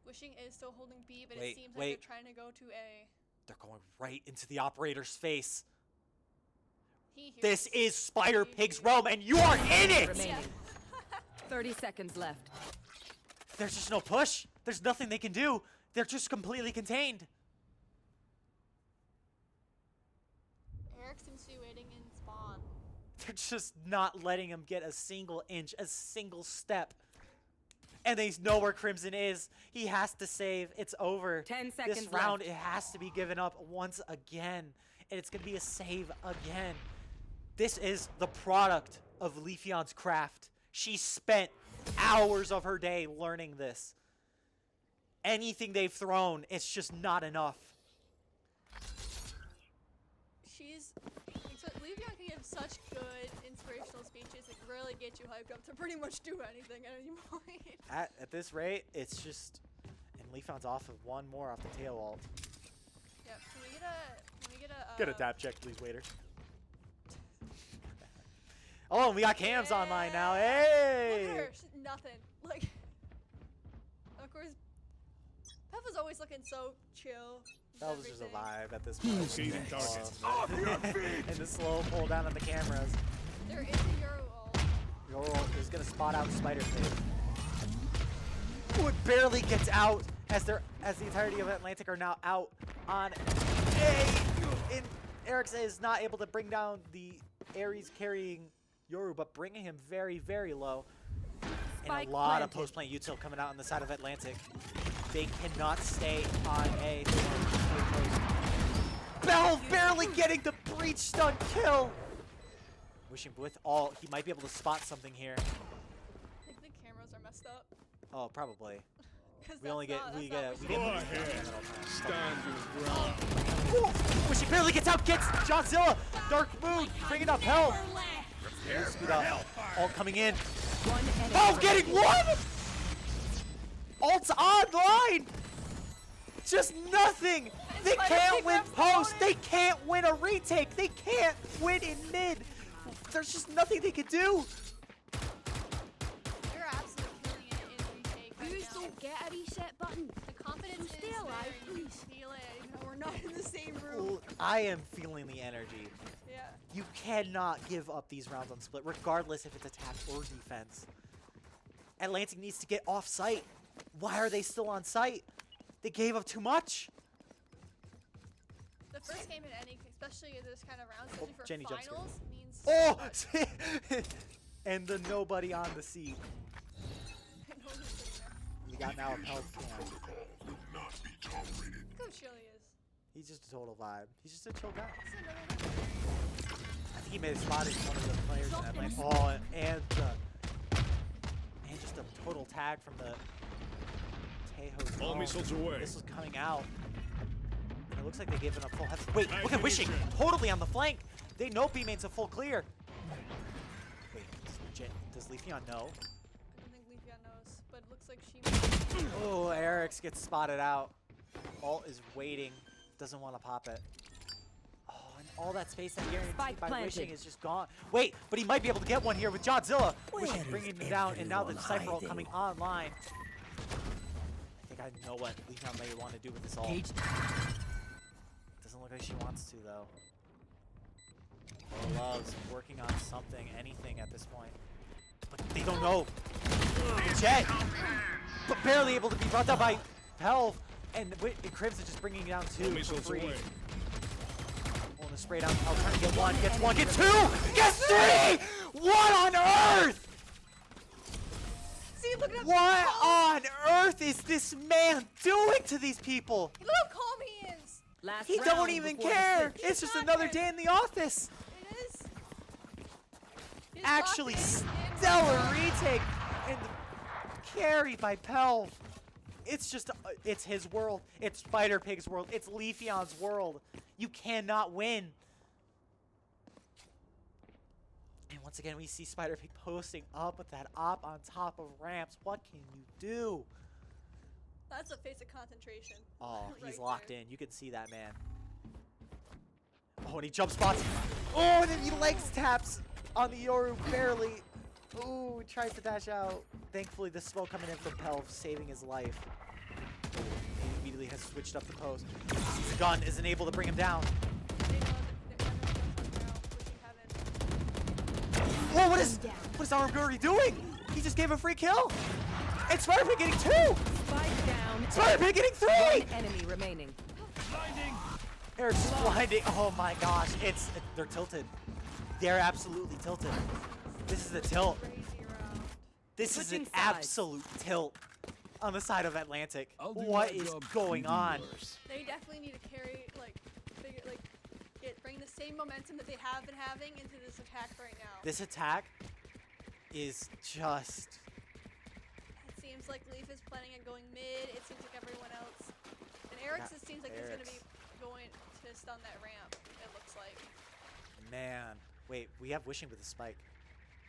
[SPEAKER 2] Wishing is still holding B, but
[SPEAKER 1] Wait,
[SPEAKER 2] it seems
[SPEAKER 1] wait.
[SPEAKER 2] like they're trying to go to A.
[SPEAKER 1] They're going right into the operator's face.
[SPEAKER 2] He hears
[SPEAKER 1] This is Spider
[SPEAKER 2] He
[SPEAKER 1] Pig's
[SPEAKER 2] hears-
[SPEAKER 1] realm, and you are in it!
[SPEAKER 3] Remaining. 30 seconds left.
[SPEAKER 1] There's just no push. There's nothing they can do. They're just completely contained.
[SPEAKER 2] Eric seems to be waiting in spawn.
[SPEAKER 1] They're just not letting him get a single inch, a single step. And they know where Crimson is. He has to save. It's over.
[SPEAKER 3] 10
[SPEAKER 1] This
[SPEAKER 3] seconds
[SPEAKER 1] round,
[SPEAKER 3] left.
[SPEAKER 1] it has to be given up once again. And it's going to be a save again. This is the product of Leafeon's craft. She spent hours of her day learning this. Anything they've thrown, it's just not enough.
[SPEAKER 2] Leafeon can give such good inspirational speeches. It really gets you hyped up to pretty much do anything at any point.
[SPEAKER 1] At this rate, it's just... And Leafeon's off of one more off the tail ult.
[SPEAKER 2] Yep. Can we get a
[SPEAKER 1] Get a tap check, please, waiter. Oh, and we got cams online now.
[SPEAKER 2] Look
[SPEAKER 1] Hey!
[SPEAKER 2] at her. She's nothing. Like was always looking so chill. with
[SPEAKER 1] That was just a
[SPEAKER 2] everything.
[SPEAKER 1] vibe at this point.
[SPEAKER 4] Locating targets.
[SPEAKER 1] And the slow pull down on the cameras.
[SPEAKER 2] There is a Euro ult.
[SPEAKER 1] Yoral is gonna spot out Spider Pig. Ooh, it barely gets out as the entirety of Atlantic are now out on A. And Ericsson is not able to bring down the Ares carrying Yoru, but bringing him very, very low. And
[SPEAKER 3] Spike
[SPEAKER 1] a lot of
[SPEAKER 3] planted.
[SPEAKER 1] post-plant util coming out on the side of Atlantic. They cannot stay on A. They want to stay close. Bell barely getting the breach stun kill. Wishing with all, he might be able to spot something here.
[SPEAKER 2] I think the cameras are messed up.
[SPEAKER 1] Oh, probably.
[SPEAKER 2] 'Cause
[SPEAKER 1] We only
[SPEAKER 2] that's
[SPEAKER 1] get
[SPEAKER 2] not-
[SPEAKER 1] we
[SPEAKER 2] that's
[SPEAKER 1] get
[SPEAKER 2] not
[SPEAKER 1] we
[SPEAKER 2] what
[SPEAKER 1] get.
[SPEAKER 2] you
[SPEAKER 4] Go
[SPEAKER 2] do.
[SPEAKER 4] ahead. Stand your ground.
[SPEAKER 1] Ooh, Wishing barely gets out, gets Johnzilla. Dark Moon bringing up help. Speed up. All coming in.
[SPEAKER 3] One enemy
[SPEAKER 1] Oh, getting
[SPEAKER 3] remaining.
[SPEAKER 1] one! Ult's online! Just nothing! They
[SPEAKER 2] Spider
[SPEAKER 1] can't
[SPEAKER 2] Pig
[SPEAKER 1] win
[SPEAKER 2] grabs the
[SPEAKER 1] post!
[SPEAKER 2] bonus.
[SPEAKER 1] They can't win a retake! They can't win in mid! There's just nothing they can do!
[SPEAKER 2] You're absolutely killing it in retake right
[SPEAKER 5] Please
[SPEAKER 2] now.
[SPEAKER 5] don't get a reset button.
[SPEAKER 2] The confidence
[SPEAKER 5] Stay
[SPEAKER 2] is
[SPEAKER 5] alive,
[SPEAKER 2] there. You can
[SPEAKER 5] please.
[SPEAKER 2] feel it. Even though we're not in the same room.
[SPEAKER 1] Ooh, I am feeling the energy.
[SPEAKER 2] Yeah.
[SPEAKER 1] You cannot give up these rounds on split, regardless if it's attack or defense. Atlantic needs to get off site. Why are they still on site? They gave up too much.
[SPEAKER 2] The first game in any, especially in this kind of round,
[SPEAKER 1] Oh,
[SPEAKER 2] especially for
[SPEAKER 1] Jenny jump scare.
[SPEAKER 2] finals, means
[SPEAKER 1] Oh!
[SPEAKER 2] so much.
[SPEAKER 1] And the nobody on the seat.
[SPEAKER 2] I know who's sitting there.
[SPEAKER 1] We got now a Pelt cam.
[SPEAKER 2] Look how chill he is.
[SPEAKER 1] He's just a total vibe. He's just a chill guy.
[SPEAKER 2] This is another one.
[SPEAKER 1] I think he may have spotted one of the players in that lane. Oh, and just a total tag from the Tejo's
[SPEAKER 4] All
[SPEAKER 1] own.
[SPEAKER 4] missiles away.
[SPEAKER 1] This was coming out. And it looks like they gave it a full health. Wait, look at Wishing.
[SPEAKER 4] Ignition.
[SPEAKER 1] Totally on the flank. They know B-main's a full clear. Wait, does Leafeon know?
[SPEAKER 2] I don't think Leafeon knows, but it looks like she might.
[SPEAKER 1] Oh, Eric's gets spotted out. Alt is waiting. Doesn't want to pop it. Oh, and all that space that guaranteed
[SPEAKER 3] Spike
[SPEAKER 1] by
[SPEAKER 3] planted.
[SPEAKER 1] Wishing is just gone. Wait, but he might be able to get one here with Godzilla. Wishing
[SPEAKER 3] Where
[SPEAKER 1] bringing
[SPEAKER 3] is
[SPEAKER 1] him down, and now the
[SPEAKER 3] everyone
[SPEAKER 1] Cypher ult
[SPEAKER 3] hiding?
[SPEAKER 1] coming online. I think I know what Leafeon may want to do with this ult.
[SPEAKER 3] Cage.
[SPEAKER 1] Doesn't look like she wants to, though. Oh, Love's working on something, anything at this point. But they don't know. Jet! But barely able to be brought down by Pelv. And Cribs is just bringing it down
[SPEAKER 4] All
[SPEAKER 1] two for
[SPEAKER 4] missiles
[SPEAKER 1] free.
[SPEAKER 4] away.
[SPEAKER 1] Pulling the spray down. Pelv trying to get one, gets one, gets two, gets three! What on earth?
[SPEAKER 2] See, look at him.
[SPEAKER 1] What
[SPEAKER 2] calm.
[SPEAKER 1] on earth is this man doing to these people?
[SPEAKER 2] Look how calm he is.
[SPEAKER 3] Last
[SPEAKER 1] He
[SPEAKER 3] round
[SPEAKER 1] don't even
[SPEAKER 3] before the
[SPEAKER 1] care.
[SPEAKER 3] switch.
[SPEAKER 1] It's just
[SPEAKER 2] not
[SPEAKER 1] another
[SPEAKER 2] care.
[SPEAKER 1] day in the office.
[SPEAKER 2] It is. He's
[SPEAKER 1] Actually,
[SPEAKER 2] locked in
[SPEAKER 1] stellar
[SPEAKER 2] right now.
[SPEAKER 1] retake and carry by Pelv. It's just, it's his world. It's Spider Pig's world. It's Leafeon's world. You cannot win. And once again, we see Spider Pig posting up with that op on top of ramps. What can you do?
[SPEAKER 2] That's a face of concentration.
[SPEAKER 1] Oh, he's
[SPEAKER 2] Right
[SPEAKER 1] locked
[SPEAKER 2] there.
[SPEAKER 1] in. You can see that, man. Oh, and he jump spots. Oh, and then he legs taps on the Yoru barely. Ooh, tries to dash out. Thankfully, the smoke coming in from Pelv, saving his life. He immediately has switched up the post. Sees the gun, isn't able to bring him down.
[SPEAKER 2] They know that they're now, wishing heaven.
[SPEAKER 1] Whoa, what is Armguri doing? He just gave a free kill. And Spider Pig getting two.
[SPEAKER 3] Spike down.
[SPEAKER 1] Spider Pig getting three.
[SPEAKER 3] One enemy remaining.
[SPEAKER 1] Eric's blinding. Oh my gosh, they're tilted. They're absolutely tilted. This is a tilt.
[SPEAKER 2] Crazy round.
[SPEAKER 1] This is
[SPEAKER 3] Switching
[SPEAKER 1] an
[SPEAKER 3] sides.
[SPEAKER 1] absolute tilt on the side of Atlantic.
[SPEAKER 4] I'll do
[SPEAKER 1] What
[SPEAKER 4] my
[SPEAKER 1] is
[SPEAKER 4] job,
[SPEAKER 1] going
[SPEAKER 4] you do
[SPEAKER 1] on?
[SPEAKER 4] yours.
[SPEAKER 2] They definitely need to carry, bring the same momentum that they have been having into this attack right now.
[SPEAKER 1] This attack is just.
[SPEAKER 2] It seems like Leaf is planning on going mid. It seems like everyone else. And Eric's,
[SPEAKER 1] Yeah,
[SPEAKER 2] it seems like he's going to be
[SPEAKER 1] Eric's.
[SPEAKER 2] going to stun that ramp, it looks like.
[SPEAKER 1] Man. Wait, we have Wishing with a spike.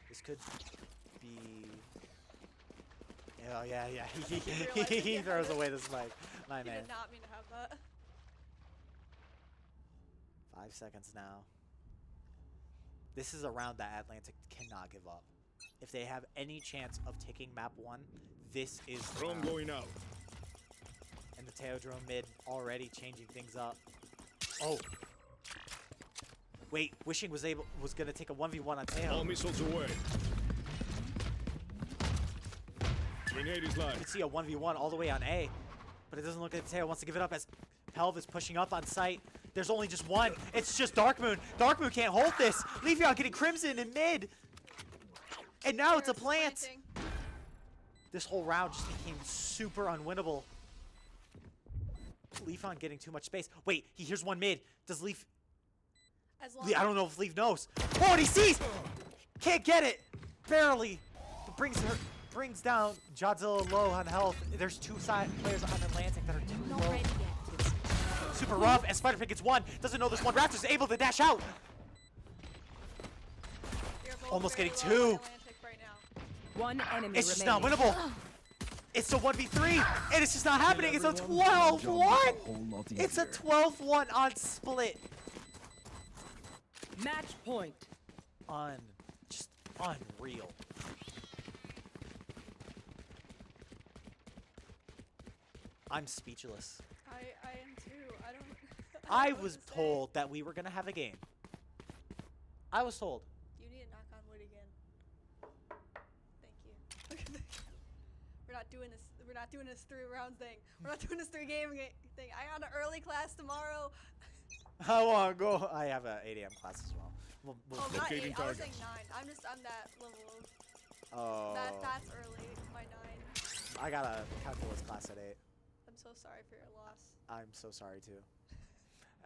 [SPEAKER 1] This could be. Oh, yeah.
[SPEAKER 2] realized that he
[SPEAKER 1] He
[SPEAKER 2] had
[SPEAKER 1] throws
[SPEAKER 2] it.
[SPEAKER 1] away the spike. My
[SPEAKER 2] He
[SPEAKER 1] man.
[SPEAKER 2] did not mean to have that.
[SPEAKER 1] 5 seconds now. This is a round that Atlantic cannot give up. If they have any chance of taking map 1, this is the
[SPEAKER 4] Drone
[SPEAKER 1] round.
[SPEAKER 4] going out.
[SPEAKER 1] And the Teodrome mid already changing things up. Oh. Wait, Wishing was gonna take a 1v1 on Teo.
[SPEAKER 4] All missiles away. Grenade is
[SPEAKER 1] You
[SPEAKER 4] live.
[SPEAKER 1] can see a 1v1 all the way on A, but it doesn't look like Teo wants to give it up as Pelv is pushing up on site. There's only just one. It's just Darkmoon. Darkmoon can't hold this. Leafeon getting Crimson in mid. And now it's a
[SPEAKER 2] Ferris
[SPEAKER 1] plant.
[SPEAKER 2] planting.
[SPEAKER 1] This whole round just became super unwinnable. Leafeon getting too much space. Wait, he hears one mid. Does Leaf...
[SPEAKER 2] As long
[SPEAKER 1] I don't know if Leaf knows. Oh, and he sees! Can't get it. Barely. Brings down Godzilla low on health. There's two players on Atlantic that are too
[SPEAKER 3] Not
[SPEAKER 1] low.
[SPEAKER 3] ready yet.
[SPEAKER 1] It's super rough, and Spider-Pig gets one. Doesn't know this one. Raptor's able to dash out.
[SPEAKER 2] You're both
[SPEAKER 1] Almost
[SPEAKER 2] very
[SPEAKER 1] getting
[SPEAKER 2] low
[SPEAKER 1] two.
[SPEAKER 2] on Atlantic right now.
[SPEAKER 3] One enemy
[SPEAKER 1] It's just
[SPEAKER 3] remaining.
[SPEAKER 1] not winnable. It's a 1v3, and it's just not happening. It's a 12-1. It's a 12-1 on split.
[SPEAKER 3] Match point.
[SPEAKER 1] Just unreal. I'm speechless.
[SPEAKER 2] I am too. I don't.
[SPEAKER 1] I
[SPEAKER 2] don't know
[SPEAKER 1] was
[SPEAKER 2] what to say.
[SPEAKER 1] told that we were gonna have a game. I was told.
[SPEAKER 2] You need to knock on wood again. Thank you. We're not doing this. We're not doing this 3 rounds thing. We're not doing this 3 game thing. I got an early class tomorrow.
[SPEAKER 1] I want to go. I have a 8 a.m. class as well.
[SPEAKER 2] Oh, not 8.
[SPEAKER 4] Locating
[SPEAKER 2] I was
[SPEAKER 4] targets.
[SPEAKER 2] saying 9. I'm that level of.
[SPEAKER 1] Oh.
[SPEAKER 2] That's early. My 9.
[SPEAKER 1] I got a calculus class at 8.
[SPEAKER 2] I'm so sorry for your loss.
[SPEAKER 1] I'm so sorry too.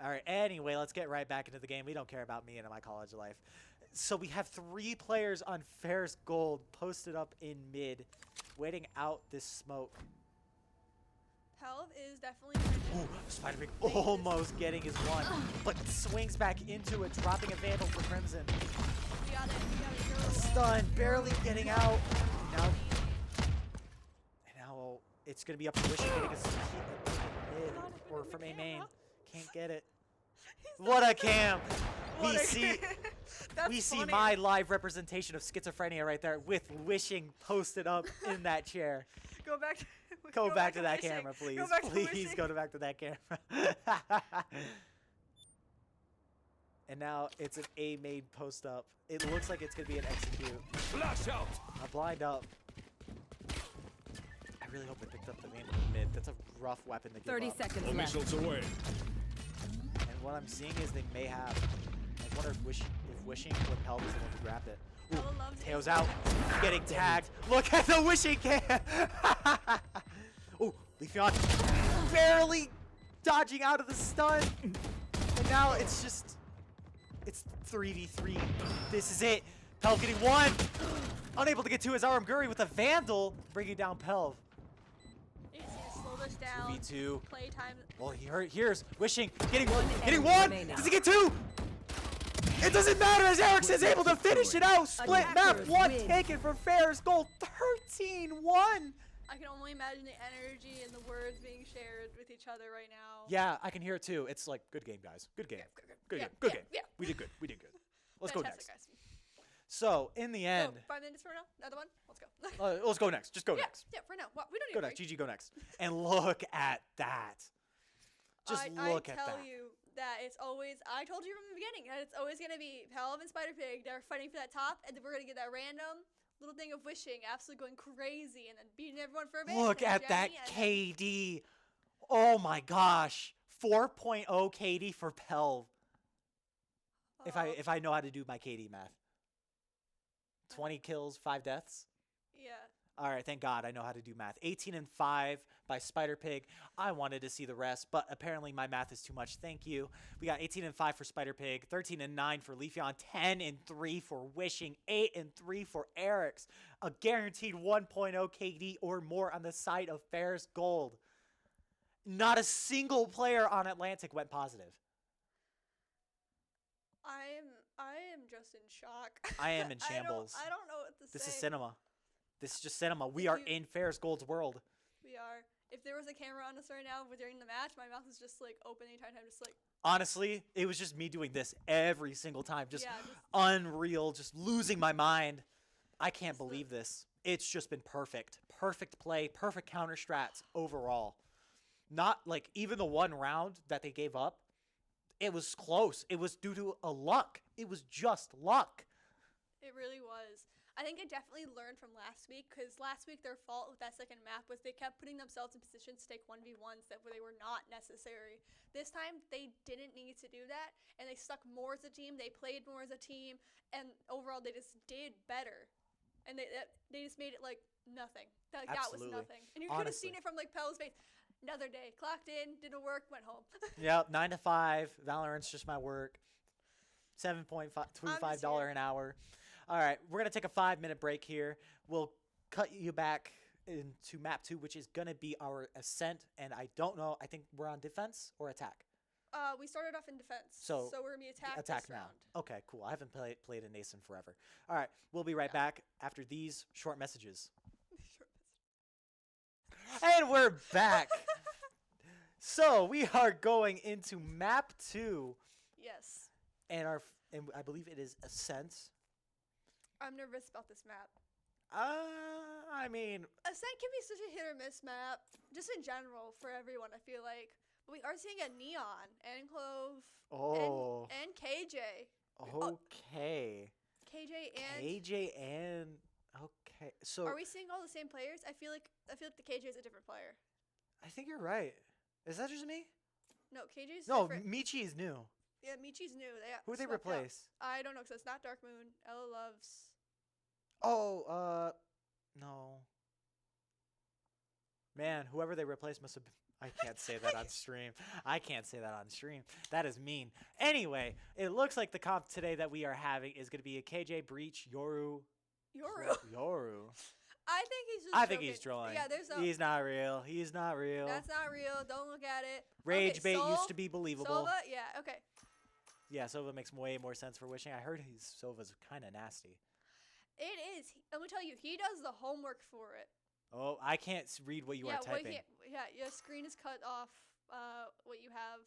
[SPEAKER 1] All right. Anyway, let's get right back into the game. We don't care about me and my college life. So we have 3 players on Ferris Gold posted up in mid, waiting out this smoke.
[SPEAKER 2] Pelv is definitely trying
[SPEAKER 1] Ooh, Spider-Pig almost getting his one, but swings back into it, dropping a Vandal for Crimson.
[SPEAKER 2] You gotta hero.
[SPEAKER 1] Stun, barely getting out. Now it's gonna be up to Wishing getting a mid or from A main. Can't get it. What a cam! We see my live representation of schizophrenia right there with Wishing posted up in that chair.
[SPEAKER 2] Go back to.
[SPEAKER 1] Go back to that
[SPEAKER 2] Wishing.
[SPEAKER 1] camera, please.
[SPEAKER 2] Go back to
[SPEAKER 1] Please
[SPEAKER 2] Wishing.
[SPEAKER 1] go back to that camera. And now it's an A main post up. It looks like it's gonna be an execute.
[SPEAKER 4] Flash out.
[SPEAKER 1] A blind up. I really hope they picked up the Vandal in mid. That's a rough weapon to give
[SPEAKER 3] 30
[SPEAKER 1] up.
[SPEAKER 3] seconds
[SPEAKER 4] All
[SPEAKER 3] left.
[SPEAKER 4] missiles away.
[SPEAKER 1] And what I'm seeing is they may have. I wonder if Wishing or Pelv is the one who grabbed it. Ooh,
[SPEAKER 2] Ella loves
[SPEAKER 1] Teo's
[SPEAKER 2] it.
[SPEAKER 1] out. Getting tagged. Look at the Wishing cam. Ooh, Leafeon barely dodging out of the stun. And now it's 3v3. This is it. Pelv getting one. Unable to get to his Aram Guri with a Vandal, bringing down Pelv.
[SPEAKER 2] You just need to slow this down.
[SPEAKER 1] 2v2.
[SPEAKER 2] Play time.
[SPEAKER 1] Well, here's Wishing getting
[SPEAKER 3] enemy
[SPEAKER 1] one.
[SPEAKER 3] remaining.
[SPEAKER 1] Does he get 2? It doesn't matter as Erics is able to finish it out. Split map
[SPEAKER 3] Attackers
[SPEAKER 1] 1
[SPEAKER 3] win.
[SPEAKER 1] taken for Ferris Gold. 13-1.
[SPEAKER 2] I can only imagine the energy and the words being shared with each other right now.
[SPEAKER 1] Yeah, I can hear it too. It's like, good game, guys. Good game. Good
[SPEAKER 2] Yeah,
[SPEAKER 1] game. Good
[SPEAKER 2] yeah,
[SPEAKER 1] game.
[SPEAKER 2] yeah.
[SPEAKER 1] We did good. We did good. Let's go next.
[SPEAKER 2] Fantastic, guys.
[SPEAKER 1] So, in the end,
[SPEAKER 2] So, 5 minutes from now, another one. Let's go.
[SPEAKER 1] let's go next. Just go
[SPEAKER 2] yeah,
[SPEAKER 1] next.
[SPEAKER 2] yeah, for now. Well, we don't
[SPEAKER 1] Go
[SPEAKER 2] need a
[SPEAKER 1] next.
[SPEAKER 2] break.
[SPEAKER 1] GG, go next. And look at that. Just look
[SPEAKER 2] I
[SPEAKER 1] at
[SPEAKER 2] tell
[SPEAKER 1] that.
[SPEAKER 2] you that it's always, I told you from the beginning, that it's always going to be Pelv and Spider-Pig that are fighting for that top, and then we're going to get that random little thing of Wishing absolutely going crazy and then beating everyone for a bit.
[SPEAKER 1] Look
[SPEAKER 2] and then
[SPEAKER 1] at that
[SPEAKER 2] Jenny, and then-
[SPEAKER 1] KD. Oh my gosh. 4.0 KD for Pelv. If I know how to do my KD math. 20 kills, 5 deaths.
[SPEAKER 2] Yeah.
[SPEAKER 1] All right, thank God I know how to do math. 18-5 by Spider-Pig. I wanted to see the rest, but apparently my math is too much. Thank you. We got 18-5 for Spider-Pig, 13-9 for Leafeon, 10-3 for Wishing, 8-3 for Erics. A guaranteed 1.0 KD or more on the side of Ferris Gold. Not a single player on Atlantic went positive.
[SPEAKER 2] I am just in shock.
[SPEAKER 1] I am in shambles.
[SPEAKER 2] I don't know what to say.
[SPEAKER 1] This is cinema. This is just cinema. We
[SPEAKER 2] If
[SPEAKER 1] are
[SPEAKER 2] you-
[SPEAKER 1] in Ferris Gold's world.
[SPEAKER 2] We are. If there was a camera on us right now during the match, my mouth is just like open the entire time, just like,
[SPEAKER 1] Honestly, it was just me doing this every single time. Just
[SPEAKER 2] yeah, just
[SPEAKER 1] unreal, just losing my mind. I can't
[SPEAKER 2] Just the-
[SPEAKER 1] believe this. It's just been perfect. Perfect play, perfect counter strats overall. Not like even the one round that they gave up, it was close. It was due to a luck. It was just luck.
[SPEAKER 2] It really was. I think I definitely learned from last week, because last week their fault with that second map was they kept putting themselves in positions to take 1v1s that they were not necessary. This time they didn't need to do that, and they stuck more as a team. They played more as a team, and overall they just did better. And they just made it like nothing. That was
[SPEAKER 1] Absolutely.
[SPEAKER 2] nothing. And you could have
[SPEAKER 1] Honestly.
[SPEAKER 2] seen it from like Pel's face. Another day, clocked in, didn't work, went home.
[SPEAKER 1] Yep, 9 to 5. Valorant's just my work. $7.25 an hour. All right, we're going to take a 5-minute break here. We'll cut you back into map 2, which is going to be our ascent. And I don't know. I think we're on defense or attack.
[SPEAKER 2] We started off in defense,
[SPEAKER 1] So,
[SPEAKER 2] we're going to be attack this
[SPEAKER 1] now.
[SPEAKER 2] round.
[SPEAKER 1] Okay, cool. I haven't played a NACE in forever. All right, we'll be right back after these short messages. And we're back. So we are going into map 2,
[SPEAKER 2] Yes.
[SPEAKER 1] and I believe it is ascent.
[SPEAKER 2] I'm nervous about this map.
[SPEAKER 1] I mean,
[SPEAKER 2] Ascent can be such a hit or miss map, just in general for everyone. I feel like, but we are seeing a Neon and Clove and KJ.
[SPEAKER 1] okay.
[SPEAKER 2] KJ and
[SPEAKER 1] Okay. So
[SPEAKER 2] are we seeing all the same players? I feel like the KJ is a different player.
[SPEAKER 1] I think you're right. Is that just me?
[SPEAKER 2] No, KJ's
[SPEAKER 1] No,
[SPEAKER 2] different.
[SPEAKER 1] Michi is new.
[SPEAKER 2] Yeah, Michi's new.
[SPEAKER 1] Who they
[SPEAKER 2] swapped out.
[SPEAKER 1] replace?
[SPEAKER 2] I don't know, because it's not Dark Moon. Ella loves.
[SPEAKER 1] Oh, no. Man, whoever they replaced must have been. I can't say that on stream. I can't say that on stream. That is mean. Anyway, it looks like the comp today that we are having is going to be a KJ, Breach, Yoru.
[SPEAKER 2] Yoru. I think he's just
[SPEAKER 1] I think
[SPEAKER 2] joking.
[SPEAKER 1] he's trolling.
[SPEAKER 2] Yeah, there's no.
[SPEAKER 1] He's not real. He's not real.
[SPEAKER 2] That's not real. Don't look at it.
[SPEAKER 1] Rage
[SPEAKER 2] Okay,
[SPEAKER 1] bait
[SPEAKER 2] Sol,
[SPEAKER 1] used to be believable.
[SPEAKER 2] Sova? Yeah, okay.
[SPEAKER 1] Yeah, Sova makes way more sense for wishing. I heard Sova's kind of nasty.
[SPEAKER 2] It is. Let me tell you, he does the homework for it.
[SPEAKER 1] Oh, I can't read what you are typing.
[SPEAKER 2] Your screen is cut off. What you have.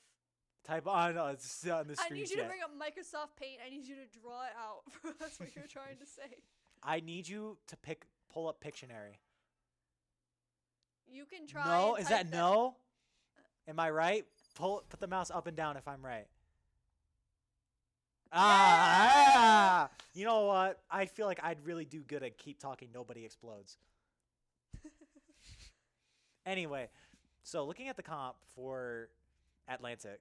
[SPEAKER 1] Type on, it's on the screen.
[SPEAKER 2] I need you to bring up Microsoft Paint. I need you to draw it out. That's what you're trying to say.
[SPEAKER 1] I need you to pull up Pictionary.
[SPEAKER 2] You can try.
[SPEAKER 1] No,
[SPEAKER 2] and
[SPEAKER 1] is
[SPEAKER 2] type
[SPEAKER 1] that no? Am I right? Put the mouse up and down if I'm right. Ah! You know what? I feel like I'd really do good at keep talking. Nobody explodes. Anyway, so looking at the comp for Atlantic,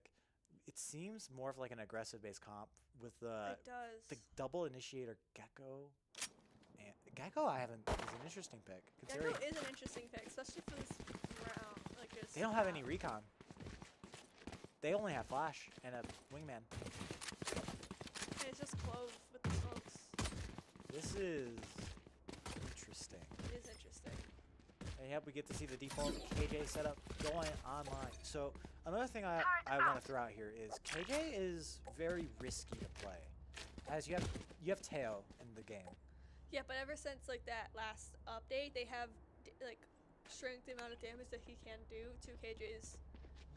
[SPEAKER 1] it seems more of like an aggressive-based comp with the
[SPEAKER 2] It does.
[SPEAKER 1] the double initiator Gecko. And Gecko, is an interesting pick.
[SPEAKER 2] Gecko is an interesting pick, especially for this round. Like this.
[SPEAKER 1] They don't have any recon. They only have flash and a wingman.
[SPEAKER 2] And it's just Clove with the smokes.
[SPEAKER 1] This is interesting.
[SPEAKER 2] It is interesting.
[SPEAKER 1] And yep, we get to see the default KJ setup going online. So another thing I want to throw out here is KJ is very risky to play, as you have Teo in the game.
[SPEAKER 2] Yeah, but ever since like that last update, they have like shrinked the amount of damage that he can do to KJ's.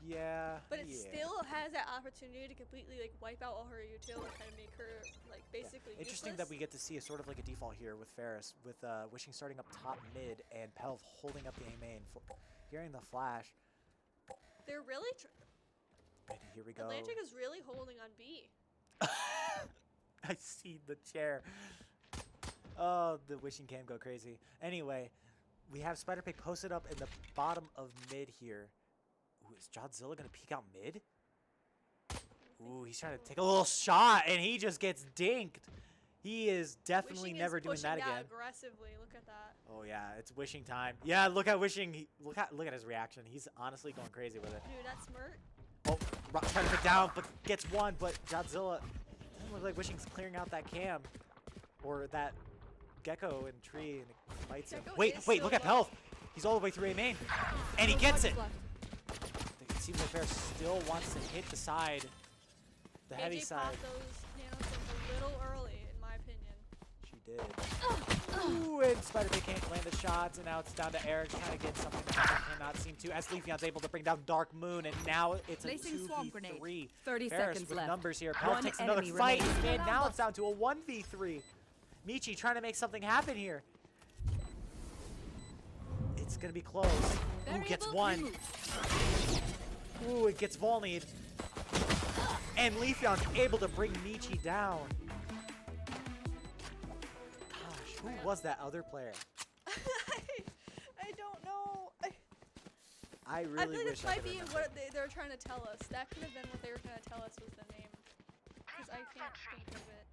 [SPEAKER 1] Yeah.
[SPEAKER 2] But it still has that opportunity to completely like wipe out all her util and kind of make her like basically
[SPEAKER 1] Interesting
[SPEAKER 2] useless.
[SPEAKER 1] that we get to see a sort of like a default here with Ferris, with Wishing starting up top mid and Pelv holding up the A main, hearing the flash.
[SPEAKER 2] They're really.
[SPEAKER 1] And here we go.
[SPEAKER 2] Atlantic is really holding on B.
[SPEAKER 1] I see the chair. Oh, the Wishing cam go crazy. Anyway, we have Spider Pig posted up in the bottom of mid here. Ooh, is Godzilla gonna peek out mid? Ooh, he's trying to take a little shot, and he just gets dinked. He is definitely
[SPEAKER 2] Wishing
[SPEAKER 1] never
[SPEAKER 2] is
[SPEAKER 1] doing that
[SPEAKER 2] pushing
[SPEAKER 1] again.
[SPEAKER 2] aggressively. Look at that.
[SPEAKER 1] Oh yeah, it's Wishing time. Yeah, look at Wishing. Look at his reaction. He's honestly going crazy with it.
[SPEAKER 2] Dude, that's Mert.
[SPEAKER 1] Oh, trying to put down, but gets one. But Godzilla doesn't look like Wishing's clearing out that cam or that Gecko and tree, and it bites him.
[SPEAKER 2] Gecko
[SPEAKER 1] Wait,
[SPEAKER 2] is
[SPEAKER 1] look
[SPEAKER 2] still
[SPEAKER 1] at Pelv. He's all the way through A main, and he
[SPEAKER 3] No
[SPEAKER 1] gets
[SPEAKER 3] charges
[SPEAKER 1] it.
[SPEAKER 3] left.
[SPEAKER 1] It seems like Ferris still wants to hit the side, the heavy
[SPEAKER 2] AJ
[SPEAKER 1] side.
[SPEAKER 2] popped those nanos a little early, in my opinion.
[SPEAKER 1] She did. Ooh, and Spider Pig can't land the shots, and now it's down to Eric trying to get something that he cannot seem to. As Leafeon's able to bring down Dark Moon, and now it's a
[SPEAKER 3] Placing swamp grenade.
[SPEAKER 1] 2v3.
[SPEAKER 3] 30
[SPEAKER 1] Ferris
[SPEAKER 3] seconds
[SPEAKER 1] with
[SPEAKER 3] left.
[SPEAKER 1] numbers here. Pelv
[SPEAKER 3] One
[SPEAKER 1] takes another
[SPEAKER 3] enemy
[SPEAKER 1] fight,
[SPEAKER 3] remaining.
[SPEAKER 1] and now it's down to a 1v3. Michi trying to make something happen here. It's going to be close. Ooh, gets one. Ooh, it gets volleyed. And Leafeon's able to bring Michi down. Gosh, who was that other player?
[SPEAKER 2] I don't know.
[SPEAKER 1] I
[SPEAKER 2] I
[SPEAKER 1] really
[SPEAKER 2] feel like
[SPEAKER 1] wish
[SPEAKER 2] this
[SPEAKER 1] I
[SPEAKER 2] might
[SPEAKER 1] could
[SPEAKER 2] be
[SPEAKER 1] remember.
[SPEAKER 2] what they were trying to tell us. That could have been what they were trying to tell us was the name. Because I can't think of it.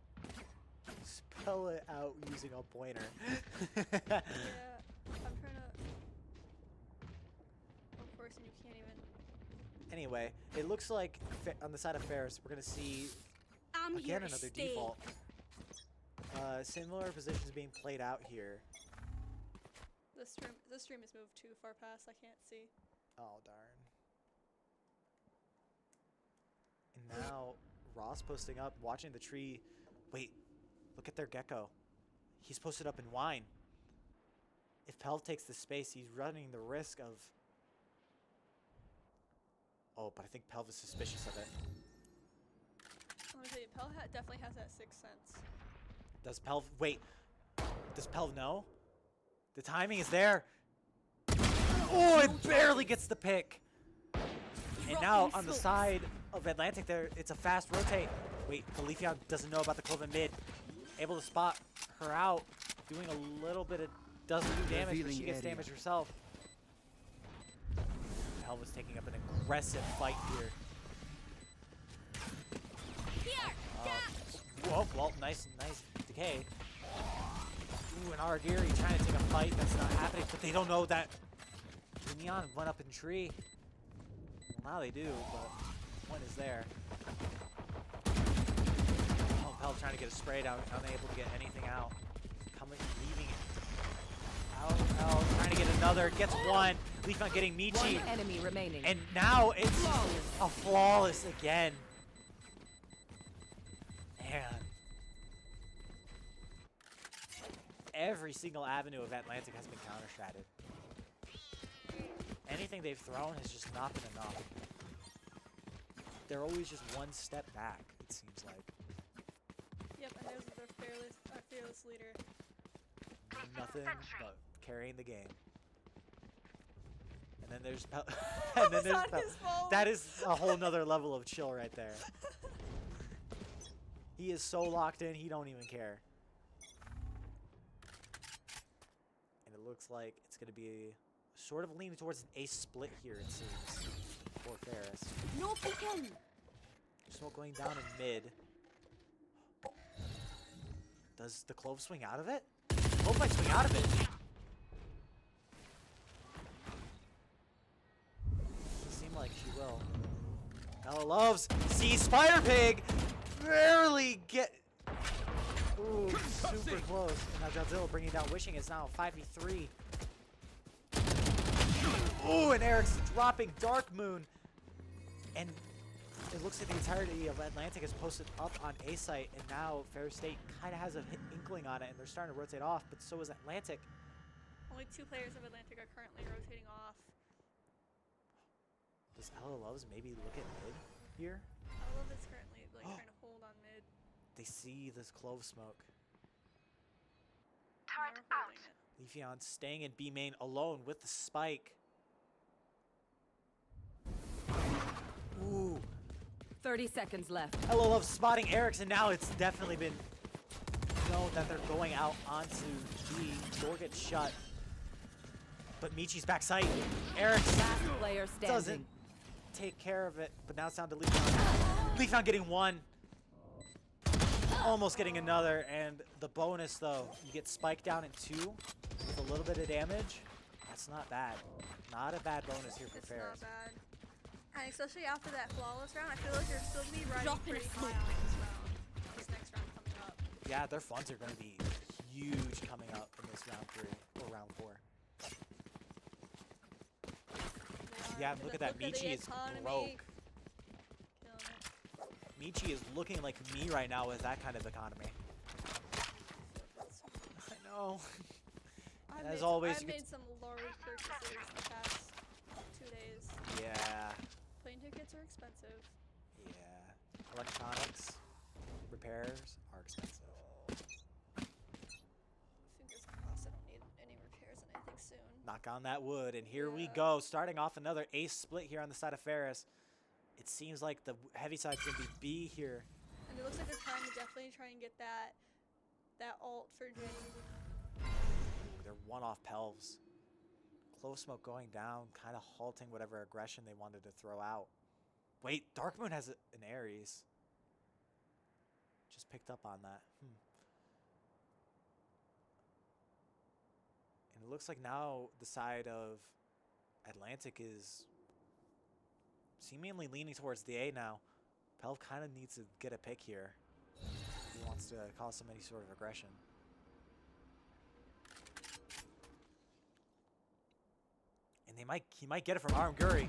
[SPEAKER 1] Spell it out using a pointer.
[SPEAKER 2] Yeah, I'm trying to. Of course, and you can't even.
[SPEAKER 1] Anyway, it looks like on the side of Ferris, we're gonna see
[SPEAKER 3] I'm here
[SPEAKER 1] again
[SPEAKER 3] to
[SPEAKER 1] another
[SPEAKER 3] stay.
[SPEAKER 1] default. Similar positions being played out here.
[SPEAKER 2] The stream has moved too far past. I can't see.
[SPEAKER 1] Oh darn. And now Ross posting up, watching the tree. Wait, look at their gecko. He's posted up in wine. If Pelv takes the space, he's running the risk of. Oh, but I think Pelv is suspicious of it.
[SPEAKER 2] I'm gonna tell you, Pell definitely has that sixth sense.
[SPEAKER 1] Does Pelv wait? Does Pelv know? The timing is there. Oh, it barely gets the pick. And now on the side of Atlantic, there it's a fast rotate. Wait, Leafeon doesn't know about the Cloven mid. Able to spot her out, doing a little bit of doesn't do damage, but she gets damage herself. Pelv was taking up an aggressive fight here. Whoa, well, nice decay. Ooh, and Aragiri trying to take a fight. That's not happening, but they don't know that Neon went up in tree. Well, now they do, but one is there. Oh, Pelv trying to get a spray down, unable to get anything out. Leaving it. Out, trying to get another, gets one. Leafeon getting Michi.
[SPEAKER 3] One enemy remaining.
[SPEAKER 1] And now it's a flawless again. Man. Every single avenue of Atlantic has been counter-stratted. Anything they've thrown has just not been enough. They're always just one step back, it seems like.
[SPEAKER 2] Yep, and there's their fearless leader.
[SPEAKER 1] Nothing but carrying the game. And then there's and then there's
[SPEAKER 2] Not his fault.
[SPEAKER 1] That is a whole nother level of chill right there. He is so locked in, he don't even care. And it looks like it's going to be sort of leaning towards an ace split here, it seems, for Ferris.
[SPEAKER 3] No peeking.
[SPEAKER 1] Smoke going down in mid. Does the Clove swing out of it? Clove might swing out of it. Doesn't seem like she will. Ella loves sees Spider Pig. Barely get. Ooh, super close. And now Godzilla bringing down Wishing is now 5v3. Ooh, and Eric's dropping Dark Moon. And it looks like the entirety of Atlantic is posted up on A site, and now Ferris State kind of has a inkling on it, and they're starting to rotate off, but so is Atlantic.
[SPEAKER 2] Only 2 players of Atlantic are currently rotating off.
[SPEAKER 1] Does Ella Loves maybe look at mid here?
[SPEAKER 2] All of it's currently like trying to hold on mid.
[SPEAKER 1] They see this Clove smoke.
[SPEAKER 2] Turret out.
[SPEAKER 1] Leafeon staying in B main alone with the spike. Ooh.
[SPEAKER 3] 30 seconds left.
[SPEAKER 1] Ella Loves spotting Eric's, and now it's definitely been known that they're going out onto B. Door gets shut. But Michi's backside. Eric's
[SPEAKER 3] Last player standing.
[SPEAKER 1] doesn't take care of it, but now it's down to Leafeon. Leafeon getting one. Almost getting another, and the bonus though, you get spiked down in 2 with a little bit of damage. That's not bad. Not a bad bonus here for
[SPEAKER 2] It's
[SPEAKER 1] Ferris.
[SPEAKER 2] not bad. And especially after that flawless round, I feel like they're still be riding
[SPEAKER 3] Drop in a
[SPEAKER 2] pretty high
[SPEAKER 3] smoke.
[SPEAKER 2] on this round. This next round coming up.
[SPEAKER 1] Yeah, their funds are going to be huge coming up in this round 3 or round 4. Yeah, look at that. Michi is broke.
[SPEAKER 2] Killing it.
[SPEAKER 1] Michi is looking like me right now with that kind of economy. I know. As always,
[SPEAKER 2] I've made some large purchases the past 2 days.
[SPEAKER 1] Yeah.
[SPEAKER 2] Plane tickets are expensive.
[SPEAKER 1] Yeah. Electronics, repairs are expensive.
[SPEAKER 2] Fingers crossed I don't need any repairs anything soon.
[SPEAKER 1] Knock on that wood, and here we go. Starting off another ace split here on the side of Ferris. It seems like the heavy side's going to be B here.
[SPEAKER 2] And it looks like they're trying to definitely try and get that ult for Jane.
[SPEAKER 1] Ooh, they're one off Pelves. Close smoke going down, kind of halting whatever aggression they wanted to throw out. Wait, Dark Moon has an Ares. Just picked up on that. And it looks like now the side of Atlantic is seemingly leaning towards the A now. Pelv kind of needs to get a pick here. He wants to cause some any sort of aggression. And he might get it from Arm Guri.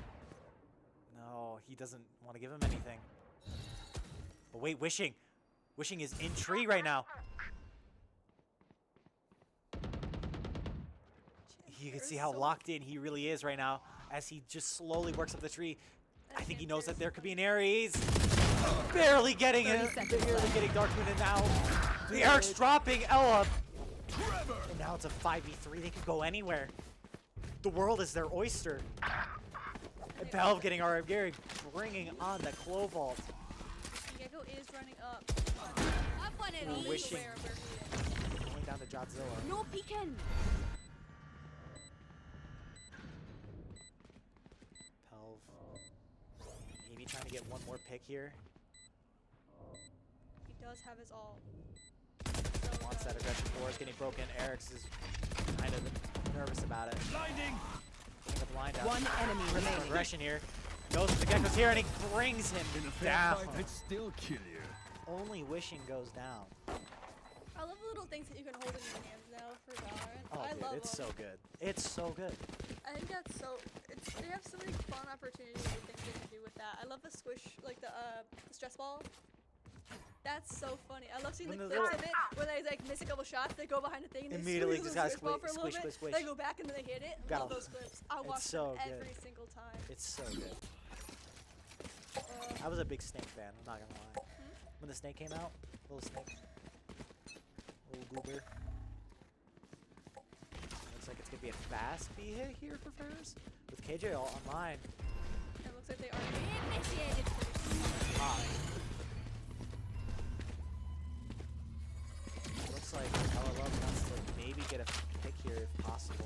[SPEAKER 1] No, he doesn't want to give him anything. But wait, Wishing. Wishing is in tree right now. You can see how locked in he really is right now as he just slowly works up the tree. I think he knows that there could be an Ares. Barely getting it. Barely getting Dark Moon in now. The Eric's dropping Ella. And now it's a 5v3. They could go anywhere. The world is their oyster. And Pelv getting RM Gary, bringing on the Clo Vault.
[SPEAKER 2] Gecko is running up.
[SPEAKER 1] Ooh, Wishing. Going down to Jodzilla.
[SPEAKER 3] No peeking.
[SPEAKER 1] Pelv. Maybe trying to get one more pick here.
[SPEAKER 2] He does have his ult.
[SPEAKER 1] Wants that aggression force getting broken. Eric's is kind of nervous about it.
[SPEAKER 4] Blinding.
[SPEAKER 1] Getting a blind out.
[SPEAKER 3] One enemy remaining.
[SPEAKER 1] Aggression here. Goes to the Gecko's here and he brings him
[SPEAKER 4] In a fair
[SPEAKER 1] down.
[SPEAKER 4] fight, I'd still kill you.
[SPEAKER 1] Only Wishing goes down.
[SPEAKER 2] I love the little things that you can hold in your hands now for Valorant.
[SPEAKER 1] Oh,
[SPEAKER 2] I
[SPEAKER 1] dude,
[SPEAKER 2] love
[SPEAKER 1] it's
[SPEAKER 2] them.
[SPEAKER 1] so good. It's so good.
[SPEAKER 2] I think that's so. They have so many fun opportunities and things they can do with that. I love the squish, like the stress ball. That's so funny. I love seeing
[SPEAKER 1] When
[SPEAKER 2] the
[SPEAKER 1] the
[SPEAKER 2] clips
[SPEAKER 1] little-
[SPEAKER 2] of it where they like miss a couple shots, they go behind the thing and they
[SPEAKER 1] Immediately
[SPEAKER 2] squeeze
[SPEAKER 1] just
[SPEAKER 2] the
[SPEAKER 1] gotta
[SPEAKER 2] squish ball for a little
[SPEAKER 1] squish,
[SPEAKER 2] bit.
[SPEAKER 1] squish,
[SPEAKER 2] They
[SPEAKER 1] squish.
[SPEAKER 2] go back and then they hit it.
[SPEAKER 1] Got
[SPEAKER 2] Love
[SPEAKER 1] 'em.
[SPEAKER 2] those clips. I watch
[SPEAKER 1] so
[SPEAKER 2] them
[SPEAKER 1] good.
[SPEAKER 2] every single time.
[SPEAKER 1] It's so good. I was a big Snake fan, I'm not gonna lie. When the Snake came out, little Snake. Little goober. Looks like it's gonna be a fast B hit here for Ferris. With KJ all online.
[SPEAKER 2] It looks like they already initiated.
[SPEAKER 1] Looks like LLM wants to maybe get a pick here if possible.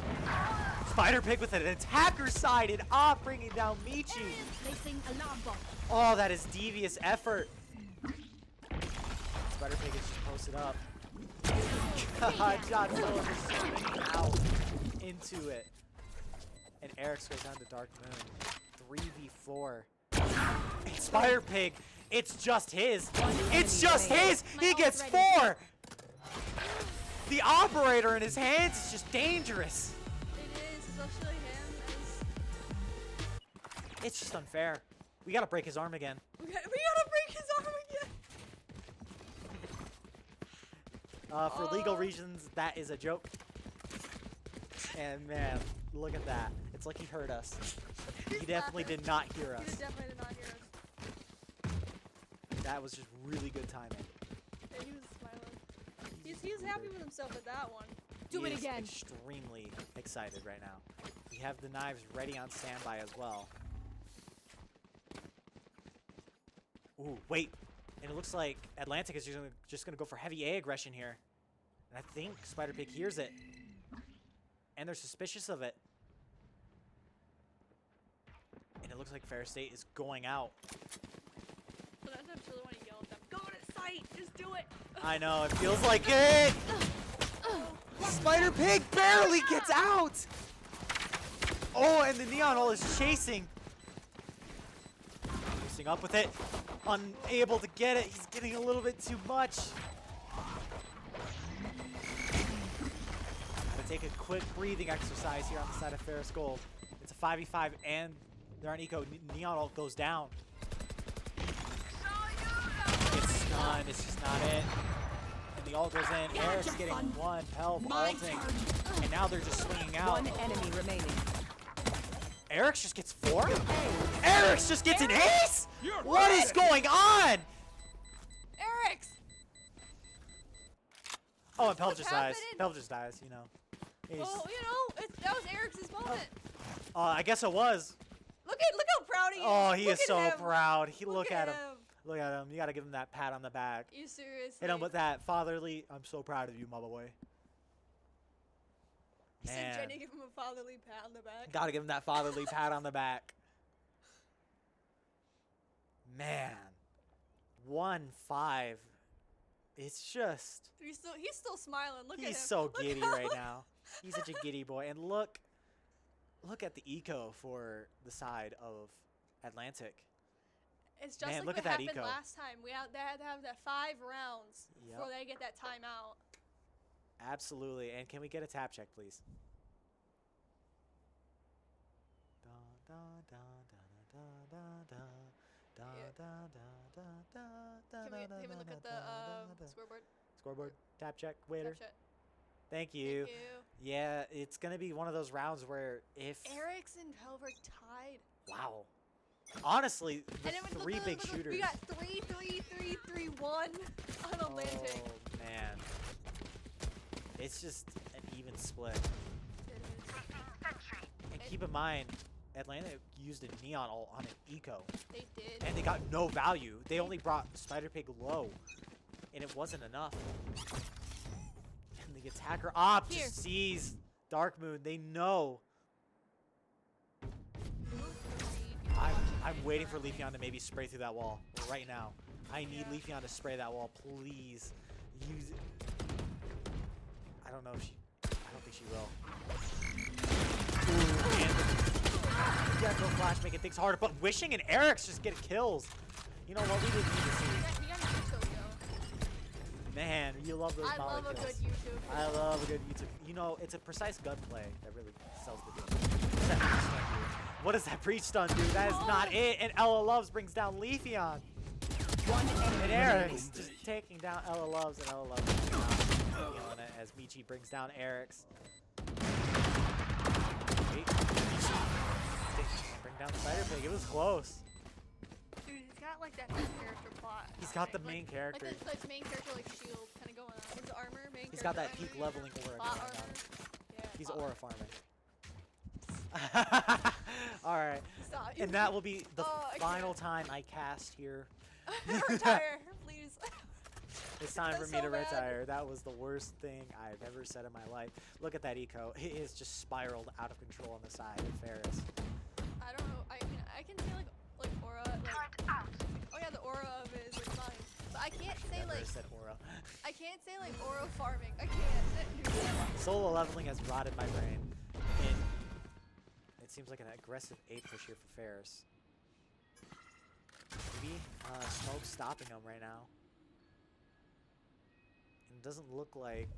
[SPEAKER 1] Spider Pig with an attacker sided off, bringing down Michi.
[SPEAKER 3] Placing alarm bomb.
[SPEAKER 1] Oh, that is devious effort. Spider Pig is just posted up. God, Jodzilla just spinning out into it. And Eric's goes down to Dark Moon. 3v4. And Spider Pig, it's just his. It's just his. He gets 4. The operator in his hands is just dangerous.
[SPEAKER 2] It is, especially him.
[SPEAKER 1] It's just unfair. We gotta break his arm again.
[SPEAKER 2] We gotta break his arm again.
[SPEAKER 1] For legal reasons, that is a joke. And man, look at that. It's like he heard us. He definitely did not hear
[SPEAKER 2] He
[SPEAKER 1] us.
[SPEAKER 2] definitely did not hear us.
[SPEAKER 1] That was just really good timing.
[SPEAKER 2] Yeah, he was smiling. He's happy with himself at that one.
[SPEAKER 3] Do
[SPEAKER 1] He
[SPEAKER 3] it
[SPEAKER 1] is
[SPEAKER 3] again.
[SPEAKER 1] Extremely excited right now. We have the knives ready on standby as well. Ooh, wait. And it looks like Atlantic is just gonna go for heavy A aggression here. And I think Spider Pig hears it. And they're suspicious of it. And it looks like Fair State is going out.
[SPEAKER 2] Sometimes I really want to yell at them. Go to sight! Just do it!
[SPEAKER 1] I know, it feels like it! Spider Pig barely gets out! Oh, and the Neon Ult is chasing. Boosting up with it. Unable to get it. He's getting a little bit too much. Gotta take a quick breathing exercise here on the side of Ferris Gold. It's a 5v5 and they're on eco. Neon Ult goes down. It's stunned. It's just not it. And the ult goes in. Eric's getting one. Pelv ulting. And now they're just swinging out.
[SPEAKER 3] One enemy remaining.
[SPEAKER 1] Eric's just gets 4? Eric's just gets an ace? What is going on?
[SPEAKER 2] Eric's!
[SPEAKER 1] Oh, and Pelv
[SPEAKER 2] What's
[SPEAKER 1] just dies.
[SPEAKER 2] happening?
[SPEAKER 1] Pelv just dies, you know. He's,
[SPEAKER 2] Oh, you know, that was Eric's moment.
[SPEAKER 1] I guess it was.
[SPEAKER 2] Look how proud he is.
[SPEAKER 1] Oh, he
[SPEAKER 2] Look
[SPEAKER 1] is
[SPEAKER 2] at
[SPEAKER 1] so
[SPEAKER 2] him.
[SPEAKER 1] proud. Look
[SPEAKER 2] Look
[SPEAKER 1] at him. Look at him. You gotta give him that pat on the back.
[SPEAKER 2] You seriously?
[SPEAKER 1] Hit him with that fatherly. I'm so proud of you, my boy.
[SPEAKER 2] He said
[SPEAKER 1] Man.
[SPEAKER 2] Jenny give him a fatherly pat on the back.
[SPEAKER 1] Gotta give him that fatherly pat on the back. Man. 1-5. It's just.
[SPEAKER 2] He's still smiling. Look at him.
[SPEAKER 1] He's so
[SPEAKER 2] Look
[SPEAKER 1] giddy
[SPEAKER 2] how-
[SPEAKER 1] right now. He's such a giddy boy. And look at the eco for the side of Atlantic.
[SPEAKER 2] It's just
[SPEAKER 1] Man,
[SPEAKER 2] like
[SPEAKER 1] look
[SPEAKER 2] what
[SPEAKER 1] at that
[SPEAKER 2] happened
[SPEAKER 1] eco.
[SPEAKER 2] last time. They had to have that 5 rounds before
[SPEAKER 1] Yep.
[SPEAKER 2] they get that timeout.
[SPEAKER 1] Absolutely. And can we get a tap check, please? Da, da, da, da, da, da, da,
[SPEAKER 2] Yeah.
[SPEAKER 1] da, da, da, da, da,
[SPEAKER 2] Can we
[SPEAKER 1] da,
[SPEAKER 2] look
[SPEAKER 1] da,
[SPEAKER 2] at
[SPEAKER 1] da,
[SPEAKER 2] the
[SPEAKER 1] da.
[SPEAKER 2] scoreboard?
[SPEAKER 1] Scoreboard? Tap check, waiter.
[SPEAKER 2] Snapchat.
[SPEAKER 1] Thank you.
[SPEAKER 2] Thank you.
[SPEAKER 1] Yeah, it's going to be one of those rounds where if...
[SPEAKER 2] Eric's and Pelver tied.
[SPEAKER 1] Wow. Honestly, the
[SPEAKER 2] And then with-
[SPEAKER 1] three big
[SPEAKER 2] look,
[SPEAKER 1] shooters.
[SPEAKER 2] we got 3, 3, 3, 3, 1 on Atlantic.
[SPEAKER 1] Oh, man. It's just an even split.
[SPEAKER 2] It is.
[SPEAKER 1] And keep in mind, Atlanta used a neon ult on an eco,
[SPEAKER 2] They did.
[SPEAKER 1] and they got no value. They only brought Spider Pig low, and it wasn't enough. And the attacker op
[SPEAKER 2] Here.
[SPEAKER 1] just sees Dark Moon. They know. I'm waiting for Leafeon to maybe spray through that wall right now. I need Leafeon to spray that wall, please. Use it. I don't know if she. I don't think she will. Ooh, and yeah, go flash, making things harder. But Wishing and Eric's just get kills. You know what? We didn't need to see.
[SPEAKER 2] He got a YouTube, yo.
[SPEAKER 1] Man, you love those
[SPEAKER 2] I love a
[SPEAKER 1] molly
[SPEAKER 2] good
[SPEAKER 1] kills.
[SPEAKER 2] YouTube.
[SPEAKER 1] I love a good YouTube. You know, it's a precise gunplay that really sells the deal. What's that breach stun do? What does that breach stun do? That is not it. And Ella Loves brings down Leafeon.
[SPEAKER 3] One
[SPEAKER 1] And
[SPEAKER 3] enemy
[SPEAKER 1] Eric's
[SPEAKER 3] remaining.
[SPEAKER 1] just taking down Ella Loves, and Ella Loves is not feeling it as Michi brings down Eric's. Wait, Michi can't bring down Spider Pig. It was close.
[SPEAKER 2] Dude, he's got like that main character plot.
[SPEAKER 1] He's got the
[SPEAKER 2] Like-
[SPEAKER 1] main character.
[SPEAKER 2] Like the main character like shield kind of going on. His armor, main
[SPEAKER 1] He's got that
[SPEAKER 2] character
[SPEAKER 1] peak
[SPEAKER 2] armor,
[SPEAKER 1] leveling aura
[SPEAKER 2] plot
[SPEAKER 1] going
[SPEAKER 2] armor.
[SPEAKER 1] on.
[SPEAKER 2] Yeah.
[SPEAKER 1] He's
[SPEAKER 2] plot
[SPEAKER 1] aura farming. All right.
[SPEAKER 2] Stop.
[SPEAKER 1] And that will be the
[SPEAKER 2] Oh, I
[SPEAKER 1] final
[SPEAKER 2] can't.
[SPEAKER 1] time I cast here.
[SPEAKER 2] Retire, please.
[SPEAKER 1] It's time for
[SPEAKER 2] That's
[SPEAKER 1] me
[SPEAKER 2] so
[SPEAKER 1] to
[SPEAKER 2] bad.
[SPEAKER 1] retire. That was the worst thing I've ever said in my life. Look at that eco. It is just spiraled out of control on the side of Ferris.
[SPEAKER 2] I don't know. I mean, I can say like aura, like oh yeah, the aura of it is like fine, but I can't say
[SPEAKER 1] Never
[SPEAKER 2] like
[SPEAKER 1] said aura.
[SPEAKER 2] I can't say like aura farming. I can't do that.
[SPEAKER 1] Solo leveling has rotted my brain. And it seems like an aggressive 8 push here for Ferris. Maybe Smoke's stopping him right now. And it doesn't look like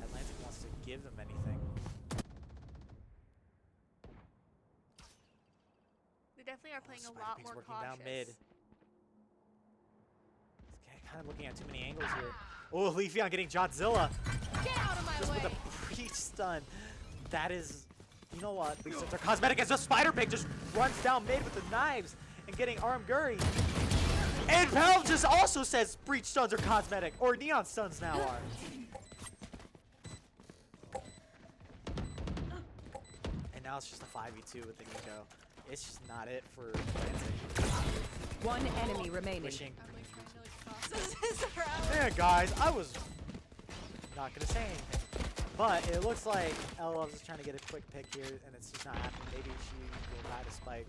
[SPEAKER 1] Atlantic wants to give them anything.
[SPEAKER 2] They definitely are playing a
[SPEAKER 1] Spider
[SPEAKER 2] lot
[SPEAKER 1] Pig's
[SPEAKER 2] more
[SPEAKER 1] working
[SPEAKER 2] cautious.
[SPEAKER 1] down mid. He's kind of looking at too many angles here. Oh, Leafeon getting Godzilla.
[SPEAKER 2] Get out of my
[SPEAKER 1] Just with
[SPEAKER 2] way!
[SPEAKER 1] a breach stun. That is, you know what? Breach stuns are cosmetic as the Spider Pig just runs down mid with the knives and getting Arm Guri. And Pelv just also says breach stuns are cosmetic, or neon stuns now are. And now it's just a 5v2 with the Nico. It's just not it for Atlantic.
[SPEAKER 3] One enemy remaining.
[SPEAKER 1] Wishing.
[SPEAKER 2] I'm like trying to like process this around.
[SPEAKER 1] Yeah, guys, I was not gonna say anything. But it looks like Ella Loves is trying to get a quick pick here, and it's just not happening. Maybe she will die to Spike.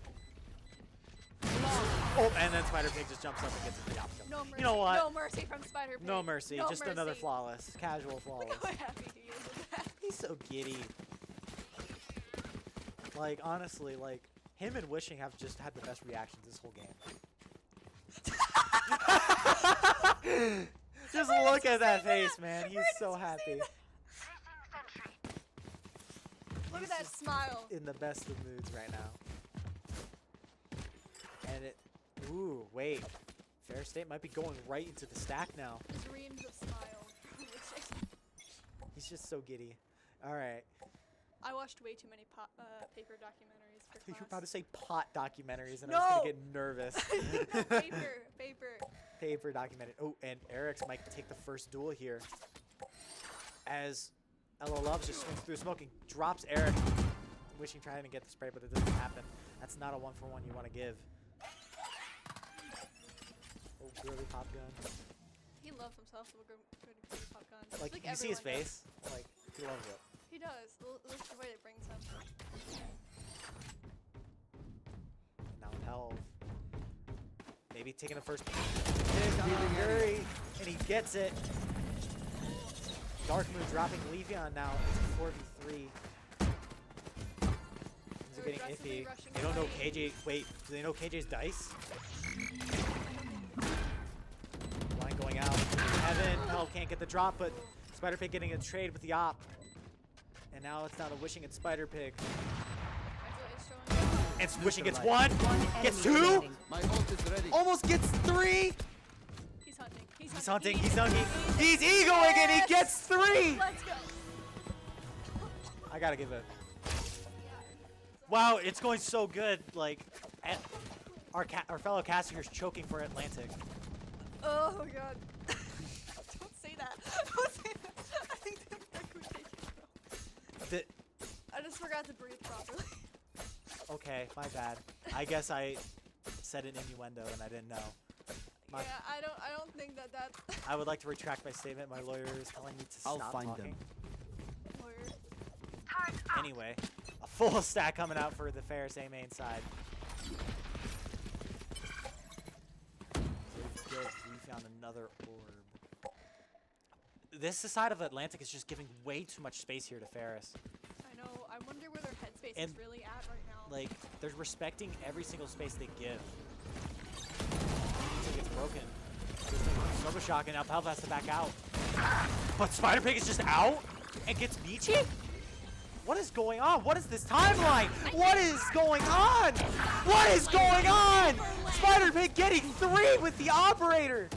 [SPEAKER 1] Oh, and then Spider Pig just jumps up and gets the option.
[SPEAKER 2] No mercy.
[SPEAKER 1] You know what?
[SPEAKER 2] No mercy from Spider Pig.
[SPEAKER 1] No mercy,
[SPEAKER 2] No
[SPEAKER 1] just
[SPEAKER 2] mercy.
[SPEAKER 1] another flawless, casual flawless.
[SPEAKER 2] Look how happy he is with that.
[SPEAKER 1] He's so giddy. Like, honestly, like, him and Wishing have just had the best reactions this whole game. Just look at that face, man. He's so happy.
[SPEAKER 2] Look
[SPEAKER 1] He's
[SPEAKER 2] at that
[SPEAKER 1] just
[SPEAKER 2] smile.
[SPEAKER 1] in the best of moods right now. And it, ooh, wait. Fair State might be going right into the stack now.
[SPEAKER 2] There's reams of smile.
[SPEAKER 1] He's just so giddy. All right.
[SPEAKER 2] I watched way too many paper documentaries for
[SPEAKER 1] You were
[SPEAKER 2] class.
[SPEAKER 1] about to say pot documentaries, and I was gonna get nervous.
[SPEAKER 2] No, paper.
[SPEAKER 1] Paper documented. Oh, and Eric's might take the first duel here. As Elo Loves just swings through smoke and drops Eric. Wishing trying to get the spray, but it doesn't happen. That's not a 1-for-1 you want to give. Oh, girly pop gun.
[SPEAKER 2] He loves himself a good pop gun.
[SPEAKER 1] Like you see his
[SPEAKER 2] everyone
[SPEAKER 1] face? Like, he loves it.
[SPEAKER 2] He does. Look the way it brings him.
[SPEAKER 1] Now Pelv. Maybe taking the first pick on Guri, and he gets it. Dark Moon dropping Leafeon now. It's 4v3. Things are getting iffy. They don't know KJ. Wait, do they know KJ's dice? Line going out. Heaven. Pelv can't get the drop, but Spider Pig getting a trade with the op. And now it's not a wishing, it's Spider Pig. It's wishing gets one, gets two,
[SPEAKER 5] My ult is ready.
[SPEAKER 1] almost gets three.
[SPEAKER 2] He's hunting.
[SPEAKER 1] He's hunting, he's hunting, he's egoing and he gets three.
[SPEAKER 2] Let's go.
[SPEAKER 1] I gotta give it. Wow, it's going so good. Like, our fellow caster's choking for Atlantic.
[SPEAKER 2] Oh my god. Don't say that. Don't say that. I think that could take it.
[SPEAKER 1] The,
[SPEAKER 2] I just forgot to breathe properly.
[SPEAKER 1] okay, my bad. I guess I said an innuendo and I didn't know. My,
[SPEAKER 2] Yeah, I don't think that.
[SPEAKER 1] I would like to retract my statement. My lawyer is telling me to
[SPEAKER 5] I'll
[SPEAKER 1] stop
[SPEAKER 5] find
[SPEAKER 1] talking.
[SPEAKER 5] them.
[SPEAKER 2] Lawyer.
[SPEAKER 1] Anyway, a full stack coming out for the Ferris A main side. We found another orb. This side of Atlantic is just giving way too much space here to Ferris.
[SPEAKER 2] I know. I wonder where their headspace
[SPEAKER 1] And,
[SPEAKER 2] is really at right now.
[SPEAKER 1] Like, they're respecting every single space they give. Until it gets broken. Snow Shock, and now Pelv has to back out. But Spider Pig is just out and gets Michi? What is going on? What is this timeline? What is going on? What is going on? Spider Pig getting 3 with the operator.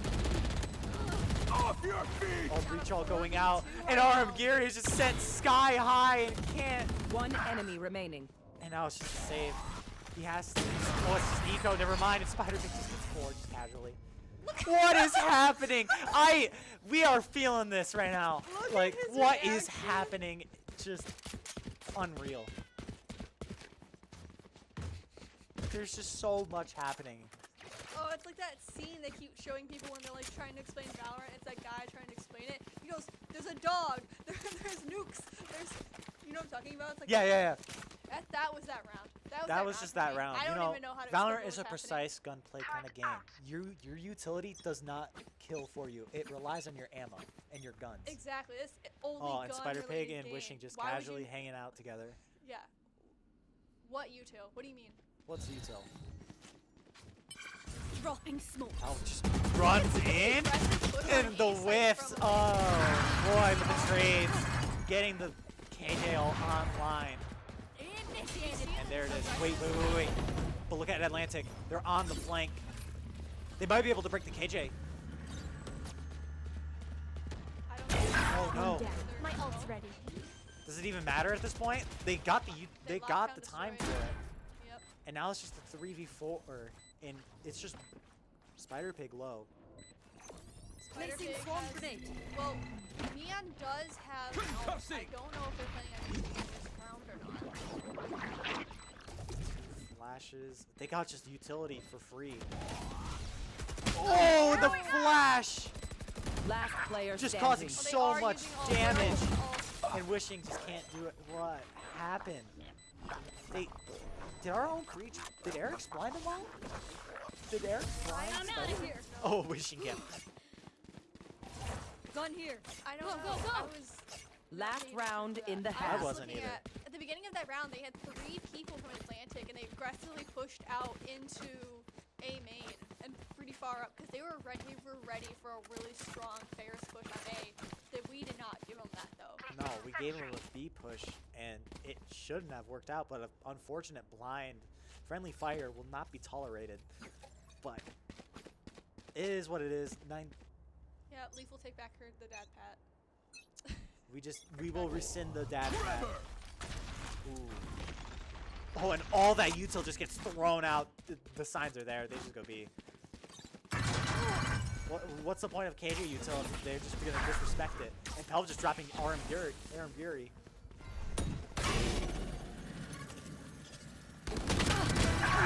[SPEAKER 4] Off your feet!
[SPEAKER 1] Oh, breach all going out, and RM Geary is just set sky high and can't.
[SPEAKER 3] One enemy remaining.
[SPEAKER 1] And now it's just a save. He has to. Oh, it's just eco. Never mind. And Spider Pig just gets 4 just casually. What is happening? We are feeling this right now.
[SPEAKER 2] Look at
[SPEAKER 1] Like,
[SPEAKER 2] his
[SPEAKER 1] what is
[SPEAKER 2] reaction.
[SPEAKER 1] happening? Just unreal. There's just so much happening.
[SPEAKER 2] Oh, it's like that scene they keep showing people when they're like trying to explain Valorant. It's that guy trying to explain it. He goes, "There's a dog. There's nukes. There's, you know what I'm talking about?" It's like
[SPEAKER 1] Yeah.
[SPEAKER 2] That was that round.
[SPEAKER 1] That was just that
[SPEAKER 2] for me.
[SPEAKER 1] round.
[SPEAKER 2] I
[SPEAKER 1] You
[SPEAKER 2] don't
[SPEAKER 1] know,
[SPEAKER 2] even know how to.
[SPEAKER 1] Valorant
[SPEAKER 2] explain
[SPEAKER 1] is a
[SPEAKER 2] what was
[SPEAKER 1] precise gunplay kind of game. Your utility does not kill for you. It relies on your ammo and your guns.
[SPEAKER 2] happening. Exactly. This only
[SPEAKER 1] Oh, and Spider Pig
[SPEAKER 2] gun-related
[SPEAKER 1] and
[SPEAKER 2] game.
[SPEAKER 1] Wishing just
[SPEAKER 2] Why would
[SPEAKER 1] casually
[SPEAKER 2] you-
[SPEAKER 1] hanging out together.
[SPEAKER 2] Yeah. What util? What do you mean?
[SPEAKER 1] What's util?
[SPEAKER 3] Dropping smoke.
[SPEAKER 1] Oh, just runs in
[SPEAKER 2] Aggressive push on
[SPEAKER 1] and the
[SPEAKER 2] A site
[SPEAKER 1] whiffs.
[SPEAKER 2] from-
[SPEAKER 1] Oh boy, but the trades getting the KJ all online.
[SPEAKER 2] Initiated.
[SPEAKER 1] And there it is. Wait. But look at Atlantic. They're on the flank. They might be able to break the KJ.
[SPEAKER 2] I don't know.
[SPEAKER 1] Oh no.
[SPEAKER 3] My ult's ready.
[SPEAKER 1] Does it even matter at this point? They got the
[SPEAKER 2] They
[SPEAKER 1] got
[SPEAKER 2] lockdown
[SPEAKER 1] the time
[SPEAKER 2] destroyed.
[SPEAKER 1] for it.
[SPEAKER 2] Yep.
[SPEAKER 1] And now it's just a 3v4 and it's just Spider Pig low.
[SPEAKER 2] Spider
[SPEAKER 3] Placing
[SPEAKER 2] Pig
[SPEAKER 3] swarm
[SPEAKER 2] has-
[SPEAKER 3] grenade.
[SPEAKER 2] Well, Neon does have. I
[SPEAKER 4] Concussing.
[SPEAKER 2] don't know if they're planning on using it this round or not.
[SPEAKER 1] Flashes. They got just utility for free. Oh, the flash!
[SPEAKER 3] Last player
[SPEAKER 1] Just
[SPEAKER 3] standing.
[SPEAKER 1] causing
[SPEAKER 2] Well, they
[SPEAKER 1] so
[SPEAKER 2] are
[SPEAKER 1] much
[SPEAKER 2] using all
[SPEAKER 1] damage.
[SPEAKER 2] all-
[SPEAKER 1] And Wishing just can't do it. What happened? Did our own creature? Did Eric's blind them all? Did Eric blind?
[SPEAKER 3] I'm
[SPEAKER 1] Spider?
[SPEAKER 3] out of here.
[SPEAKER 1] Oh, Wishing him.
[SPEAKER 3] Gun here.
[SPEAKER 2] I don't
[SPEAKER 3] Go,
[SPEAKER 2] know.
[SPEAKER 3] go, go.
[SPEAKER 2] I was.
[SPEAKER 3] Last
[SPEAKER 2] looking
[SPEAKER 3] round
[SPEAKER 2] at that.
[SPEAKER 3] in the
[SPEAKER 2] I
[SPEAKER 3] half.
[SPEAKER 2] was
[SPEAKER 1] wasn't
[SPEAKER 2] looking
[SPEAKER 1] either.
[SPEAKER 2] At the beginning of that round, they had 3 people from Atlantic, and they aggressively pushed out into A main and pretty far up because they were ready for a really strong Ferris push on A. That we did not give them that though.
[SPEAKER 1] No, we gave him a B push, and it shouldn't have worked out. But an unfortunate blind, friendly fire will not be tolerated. But it is what it is.
[SPEAKER 2] Yeah, Leaf will take back the dad pat.
[SPEAKER 1] We will rescind the dad pad. Ooh. Oh, and all that util just gets thrown out. The signs are there. They just go B. Well, What's the point of KJ utility? They're just gonna disrespect it. And Pelv just dropping Aram Fury.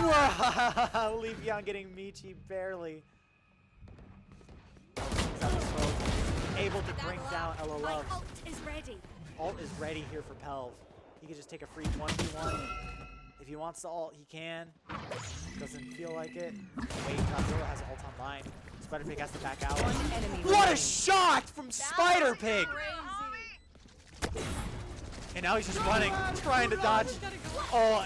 [SPEAKER 1] Wow! Leafeon getting Michi barely. Able to bring down Ella
[SPEAKER 3] My
[SPEAKER 1] Loves.
[SPEAKER 3] ult is ready.
[SPEAKER 1] Ult is ready here for Pelv. He can just take a free 1v1. If he wants to ult, he can. Doesn't feel like it. Wait, Godzilla has an ult online. Spider Pig has to back out.
[SPEAKER 3] One enemy
[SPEAKER 1] What a
[SPEAKER 3] remaining.
[SPEAKER 1] shot from Spider Pig!
[SPEAKER 2] Crazy.
[SPEAKER 1] And now he's just running, trying to dodge. Oh,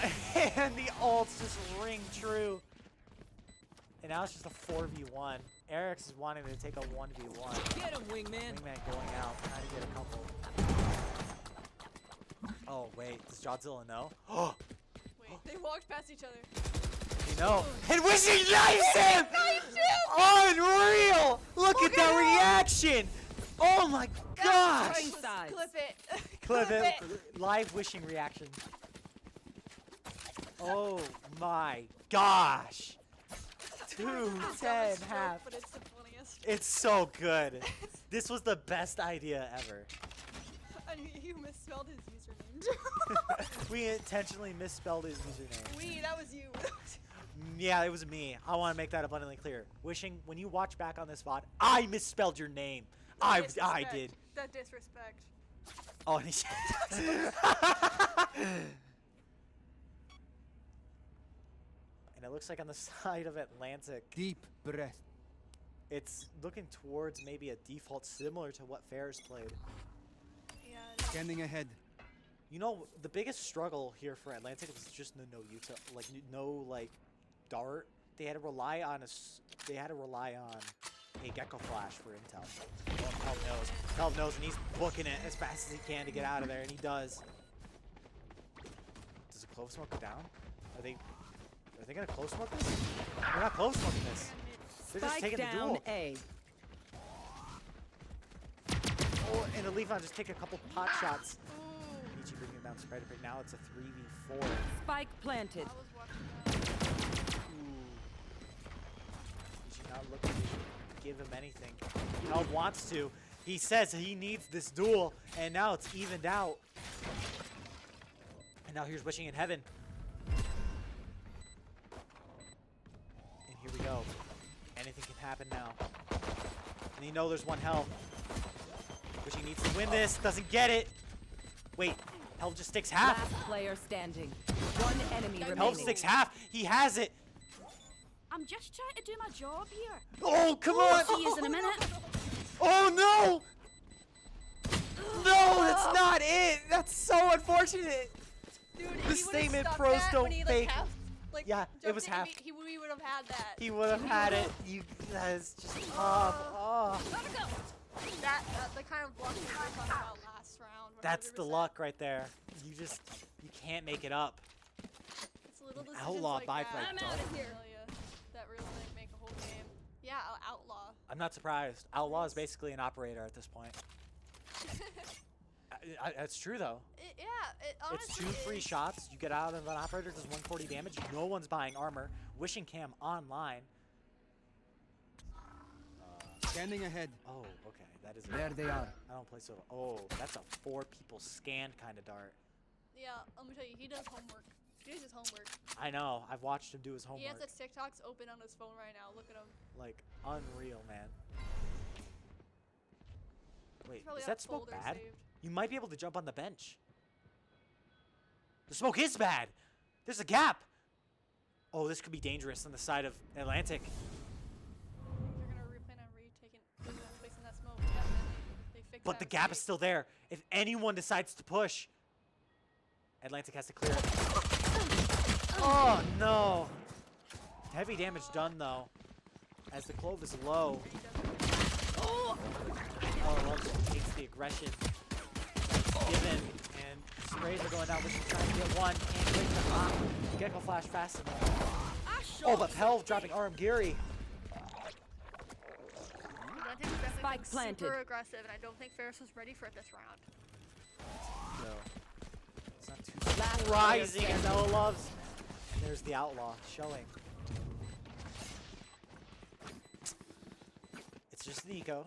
[SPEAKER 1] and the ults just ring true. And now it's just a 4v1. Eric's is wanting to take a 1v1.
[SPEAKER 5] Get him, wingman.
[SPEAKER 1] Wingman going out, trying to get a couple. Oh, wait, does Godzilla know? Oh,
[SPEAKER 2] Wait, they walked past each other.
[SPEAKER 1] you know. And Wishing knifes him! Unreal! Look at that reaction! Oh my gosh!
[SPEAKER 3] Swing sides.
[SPEAKER 2] Clip it.
[SPEAKER 1] Clip it. Live Wishing reaction. Oh my gosh! 2-10 half.
[SPEAKER 2] But it's the funniest.
[SPEAKER 1] It's so good. This was the best idea ever.
[SPEAKER 2] And you misspelled his username.
[SPEAKER 1] We intentionally misspelled his username.
[SPEAKER 2] That was you.
[SPEAKER 1] Yeah, it was me. I want to make that abundantly clear. Wishing, when you watch back on this VOD, I misspelled your name. I did.
[SPEAKER 2] That disrespect.
[SPEAKER 1] Oh, and he And it looks like on the side of Atlantic,
[SPEAKER 4] Deep breath.
[SPEAKER 1] it's looking towards maybe a default similar to what Ferris played.
[SPEAKER 2] Yeah.
[SPEAKER 4] Scanning ahead.
[SPEAKER 1] You know, the biggest struggle here for Atlantic was just no dart. They had to rely on a Gecko Flash for intel. Well, Pelv knows. Pelv knows, and he's booking it as fast as he can to get out of there, and he does. Does the clove smoke go down? Are they gonna close smoke this? They're not close smoking this. They're just
[SPEAKER 3] Spike
[SPEAKER 1] taking the
[SPEAKER 3] down
[SPEAKER 1] duel.
[SPEAKER 3] A.
[SPEAKER 1] Oh, and the Leafon just take a couple pot shots.
[SPEAKER 2] Ooh.
[SPEAKER 1] Michi bringing down Spider Pig. Now it's a 3v4.
[SPEAKER 3] Spike planted.
[SPEAKER 2] I was watching that.
[SPEAKER 1] Michi not looking to give him anything. Pelv wants to. He says he needs this duel, and now it's evened out. And now here's Wishing in Heaven. And here we go. Anything can happen now. And you know there's one health. Wishing needs to win this. Doesn't get it. Wait. Pelv just sticks half.
[SPEAKER 3] Last player standing. One enemy
[SPEAKER 1] Pelv
[SPEAKER 3] remaining.
[SPEAKER 1] sticks half. He has it.
[SPEAKER 3] I'm just trying to do my job here.
[SPEAKER 1] Oh, come on.
[SPEAKER 3] See you in a minute.
[SPEAKER 1] Oh, no. No, that's not it. That's so unfortunate.
[SPEAKER 2] Dude,
[SPEAKER 1] The
[SPEAKER 2] if he would've
[SPEAKER 1] statement
[SPEAKER 2] stopped
[SPEAKER 1] pros
[SPEAKER 2] that
[SPEAKER 1] don't
[SPEAKER 2] when he,
[SPEAKER 1] fake. Yeah, it
[SPEAKER 2] jumped
[SPEAKER 1] was
[SPEAKER 2] in,
[SPEAKER 1] half.
[SPEAKER 2] We would have had that.
[SPEAKER 1] He would have had it. You guys just oh.
[SPEAKER 2] The kind of luck we were talking about last round.
[SPEAKER 1] That's the
[SPEAKER 2] 100%.
[SPEAKER 1] luck right there. You can't make it up.
[SPEAKER 2] It's little
[SPEAKER 1] An
[SPEAKER 2] decisions
[SPEAKER 1] outlaw
[SPEAKER 2] like
[SPEAKER 1] by
[SPEAKER 2] that.
[SPEAKER 1] Fred
[SPEAKER 2] I'm
[SPEAKER 1] Dart.
[SPEAKER 2] out of here. That really like, make a whole game. Yeah, outlaw.
[SPEAKER 1] I'm not surprised. Outlaw is basically an operator at this point. That's true though.
[SPEAKER 2] It
[SPEAKER 1] It's
[SPEAKER 2] honestly
[SPEAKER 1] 2 free
[SPEAKER 2] is.
[SPEAKER 1] shots. You get out of an operator, does 140 damage. No one's buying armor. Wishing Cam online.
[SPEAKER 4] Scanning ahead.
[SPEAKER 1] Oh, okay. That is.
[SPEAKER 4] There they are.
[SPEAKER 1] I don't play so. Oh, that's a 4 people scanned kind of dart.
[SPEAKER 2] Yeah, let me tell you, he does homework. He does his homework.
[SPEAKER 1] I know. I've watched him do his homework.
[SPEAKER 2] He has the TikToks open on his phone right now. Look at him.
[SPEAKER 1] Like unreal, man. Wait,
[SPEAKER 2] He's probably
[SPEAKER 1] is
[SPEAKER 2] got
[SPEAKER 1] that smoke
[SPEAKER 2] folders
[SPEAKER 1] bad?
[SPEAKER 2] saved.
[SPEAKER 1] You might be able to jump on the bench. The smoke is bad. There's a gap. Oh, this could be dangerous on the side of Atlantic.
[SPEAKER 2] They're gonna replan on placing that smoke. Yeah, they fixed
[SPEAKER 1] But the
[SPEAKER 2] that
[SPEAKER 1] gap is
[SPEAKER 2] mistake.
[SPEAKER 1] still there. If anyone decides to push, Atlantic has to clear it. Oh, no. Heavy damage done, though. As the clove is low. Oh, Loves takes the aggression that's given. And sprays are going down. Wishing trying to get one. Can't break the hop. Gecko Flash fast enough. Oh, but Pelv dropping Aram Giri.
[SPEAKER 2] Atlantic is definitely
[SPEAKER 3] Spike
[SPEAKER 2] being
[SPEAKER 3] planted.
[SPEAKER 2] super aggressive, and I don't think Ferris was ready for it this round.
[SPEAKER 1] No. It's not too
[SPEAKER 3] Last
[SPEAKER 1] surprising
[SPEAKER 3] player
[SPEAKER 1] as Ella Loves. And there's the outlaw showing. It's just Nico.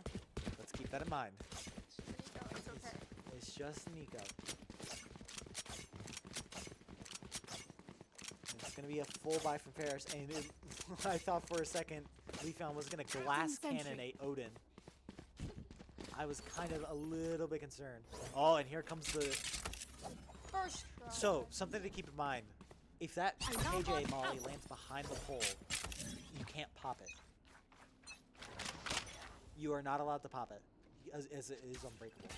[SPEAKER 1] Let's keep that in mind.
[SPEAKER 2] It's okay.
[SPEAKER 1] It's just Nico. It's gonna be a full buy from Ferris, and I thought for a second Leafeon was gonna glass cannonate Odin. I was kind of a little bit concerned. Oh, and here comes the.
[SPEAKER 2] First try.
[SPEAKER 1] So something to keep in mind: if that KJ Molly lands behind the pole, you can't pop it. You are not allowed to pop it, as it is unbreakable.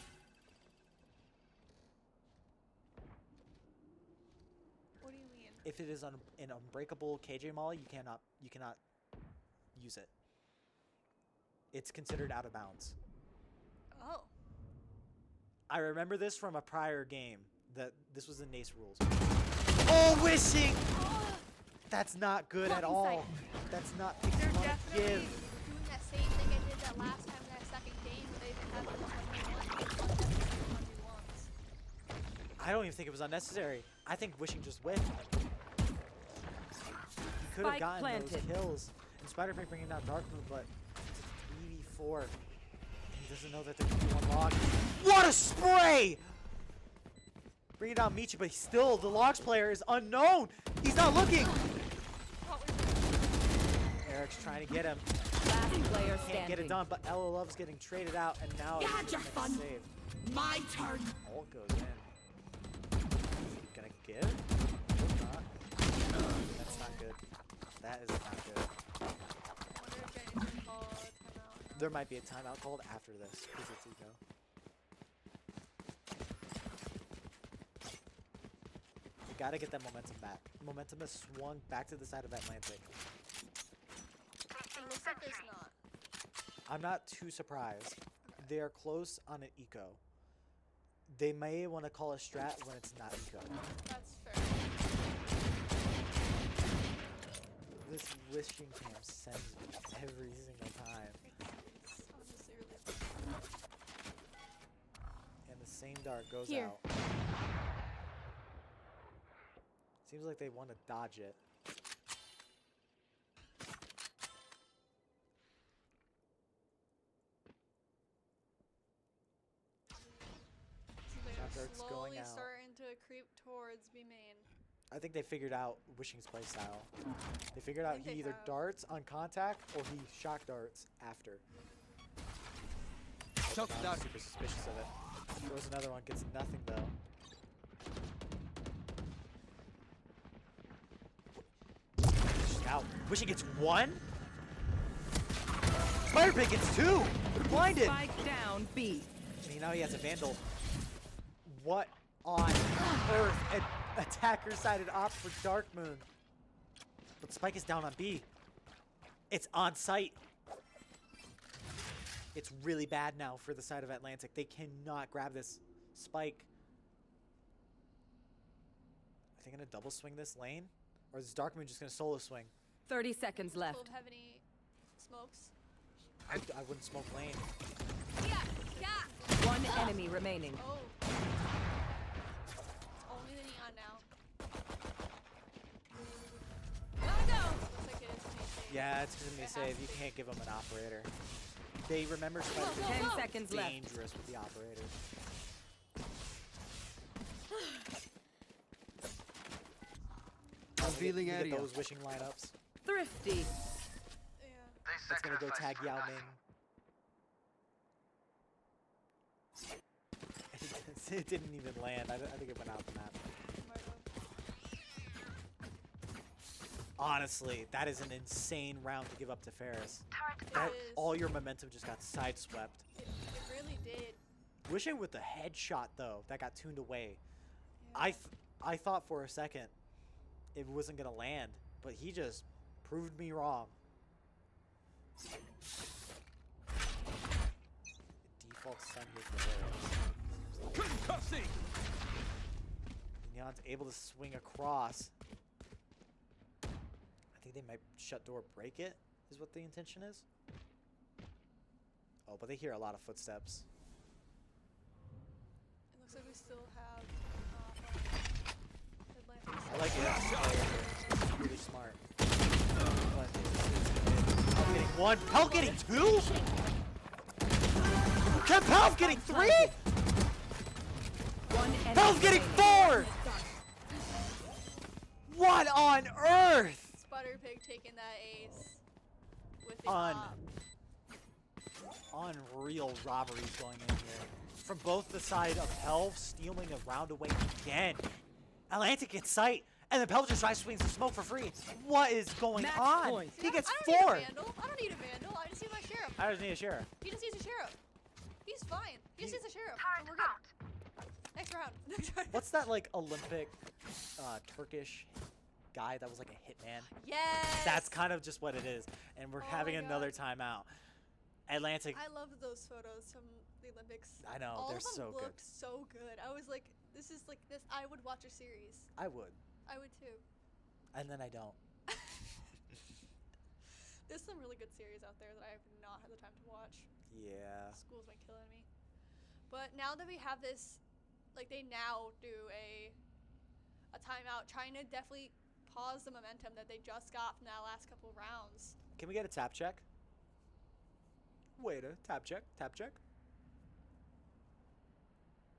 [SPEAKER 2] What do you mean?
[SPEAKER 1] If it is an unbreakable KJ Molly, you cannot use it. It's considered out of bounds.
[SPEAKER 2] Oh.
[SPEAKER 1] I remember this from a prior game. That this was the NACE rules. Oh, wishing! That's not good at all. That's not
[SPEAKER 2] They're
[SPEAKER 1] things you want to
[SPEAKER 2] definitely
[SPEAKER 1] give.
[SPEAKER 2] doing that same thing I did that last time in that second game. They've been having the 1v1s.
[SPEAKER 1] I don't even think it was unnecessary. I think wishing just whiffed. He could have
[SPEAKER 3] Spike
[SPEAKER 1] gotten
[SPEAKER 3] planted.
[SPEAKER 1] those kills. And Spider-Pig bringing down Dark Moon, but it's a 3v4. He doesn't know that there can be one log. What a spray! Bringing down Michi, but still, the logs player is unknown. He's not looking. Eric's trying to get him.
[SPEAKER 3] Last player
[SPEAKER 1] Can't
[SPEAKER 3] standing.
[SPEAKER 1] get it done, but Ella Love's getting traded out, and now
[SPEAKER 3] You
[SPEAKER 1] it's
[SPEAKER 3] had your
[SPEAKER 1] gonna
[SPEAKER 3] fun.
[SPEAKER 1] save.
[SPEAKER 3] My turn.
[SPEAKER 1] Ult goes in. Gonna give? Hope not. That's not good. That is not good.
[SPEAKER 2] I wonder if anything called timeout.
[SPEAKER 1] There might be a timeout called after this, because it's Eco. You gotta get that momentum back. Momentum has swung back to the side of Atlantic.
[SPEAKER 2] It looks like there's not.
[SPEAKER 1] I'm not too surprised. They are close on an Eco. They may want to call a strat when it's not Eco.
[SPEAKER 2] That's fair.
[SPEAKER 1] This wishing camp sends me every single time.
[SPEAKER 2] It's honestly really
[SPEAKER 1] And the same dart goes
[SPEAKER 3] Here.
[SPEAKER 1] out. Seems like they want to dodge it.
[SPEAKER 2] They're
[SPEAKER 1] Shot dart's
[SPEAKER 2] slowly
[SPEAKER 1] going out.
[SPEAKER 2] starting to creep towards B main.
[SPEAKER 1] I think they figured out Wishing's play style. They figured out
[SPEAKER 2] think
[SPEAKER 1] he
[SPEAKER 2] they
[SPEAKER 1] either
[SPEAKER 2] have.
[SPEAKER 1] darts on contact or he shock darts after.
[SPEAKER 4] Shock
[SPEAKER 1] I'm
[SPEAKER 4] dart.
[SPEAKER 1] super suspicious of it. Throws another one, gets nothing though. Just out. Wishing gets one? Spider-Pig gets two! Blinded!
[SPEAKER 3] Spike down B.
[SPEAKER 1] See, now he has a Vandal. What on earth? An attacker-sided op for Dark Moon. But Spike is down on B. It's on site. It's really bad now for the side of Atlantic. They cannot grab this Spike. Are they going to double swing this lane? Or is Dark Moon just going to solo swing?
[SPEAKER 3] 30 seconds left.
[SPEAKER 2] Don't have any smokes.
[SPEAKER 1] I wouldn't smoke lane.
[SPEAKER 2] Yeah, yeah.
[SPEAKER 3] One enemy remaining.
[SPEAKER 2] Oh. It's only the neon now. Gotta go. Looks like it is me.
[SPEAKER 1] Yeah, it's going to be
[SPEAKER 2] It
[SPEAKER 1] safe.
[SPEAKER 2] has
[SPEAKER 1] You
[SPEAKER 2] to be.
[SPEAKER 1] can't give him an operator. They remember Spider-Man
[SPEAKER 3] 10
[SPEAKER 1] is
[SPEAKER 3] seconds left.
[SPEAKER 1] dangerous with the operator.
[SPEAKER 4] Revealing
[SPEAKER 1] Look at
[SPEAKER 4] area.
[SPEAKER 1] those wishing lineups.
[SPEAKER 3] Thrifty.
[SPEAKER 2] Yeah.
[SPEAKER 1] It's gonna go tag Yao Ming. It didn't even land. I think it went out the map.
[SPEAKER 2] Might have.
[SPEAKER 1] Honestly, that is an insane round to give up to Ferris. That,
[SPEAKER 2] It is.
[SPEAKER 1] all your momentum just got sideswept.
[SPEAKER 2] It really did.
[SPEAKER 1] Wishing with the headshot though, that got tuned away.
[SPEAKER 2] Yeah.
[SPEAKER 1] I thought for a second it wasn't gonna land, but he just proved me wrong. Default stun here for Ferris.
[SPEAKER 4] Concussing.
[SPEAKER 1] Neon's able to swing across. I think they might shut door break it, is what the intention is. Oh, but they hear a lot of footsteps.
[SPEAKER 2] It looks like we still have Atlantic.
[SPEAKER 1] I like it. It's really smart. But Pell getting one. Pell getting two? Can Pelv getting 3?
[SPEAKER 3] One enemy
[SPEAKER 1] Pelv getting
[SPEAKER 3] remaining.
[SPEAKER 1] 4! What on earth?
[SPEAKER 2] Spider Pig taking that ace with the
[SPEAKER 1] On.
[SPEAKER 2] op.
[SPEAKER 1] Unreal robberies going in here. From both the side of Pelv stealing a round away again. Atlantic gets sight, and then Pelv just tries to swing some smoke for free. What is going
[SPEAKER 3] Match
[SPEAKER 1] on?
[SPEAKER 3] point.
[SPEAKER 1] He gets
[SPEAKER 2] I don't
[SPEAKER 1] 4.
[SPEAKER 2] Need a vandal. I don't need a vandal. I just need my sheriff.
[SPEAKER 1] I just need a sheriff.
[SPEAKER 2] He just needs a sheriff. He's fine. He just needs a sheriff. And we're good. Next round. Next round.
[SPEAKER 1] What's that like Olympic Turkish guy that was like a hitman?
[SPEAKER 2] Yes.
[SPEAKER 1] That's kind of just what it is. And we're
[SPEAKER 2] Oh
[SPEAKER 1] having
[SPEAKER 2] my
[SPEAKER 1] another
[SPEAKER 2] God.
[SPEAKER 1] timeout. Atlantic.
[SPEAKER 2] I loved those photos from the Olympics.
[SPEAKER 1] I know,
[SPEAKER 2] All
[SPEAKER 1] they're
[SPEAKER 2] of them
[SPEAKER 1] so good.
[SPEAKER 2] looked so good. I was like, this is like this. I would watch a series.
[SPEAKER 1] I would.
[SPEAKER 2] I would too.
[SPEAKER 1] And then I don't.
[SPEAKER 2] There's some really good series out there that I have not had the time to watch.
[SPEAKER 1] Yeah.
[SPEAKER 2] School's been killing me. But now that we have this, like they now do a timeout, trying to definitely pause the momentum that they just got from that last couple rounds.
[SPEAKER 1] Can we get a tap check? Waiter, tap check, tap check.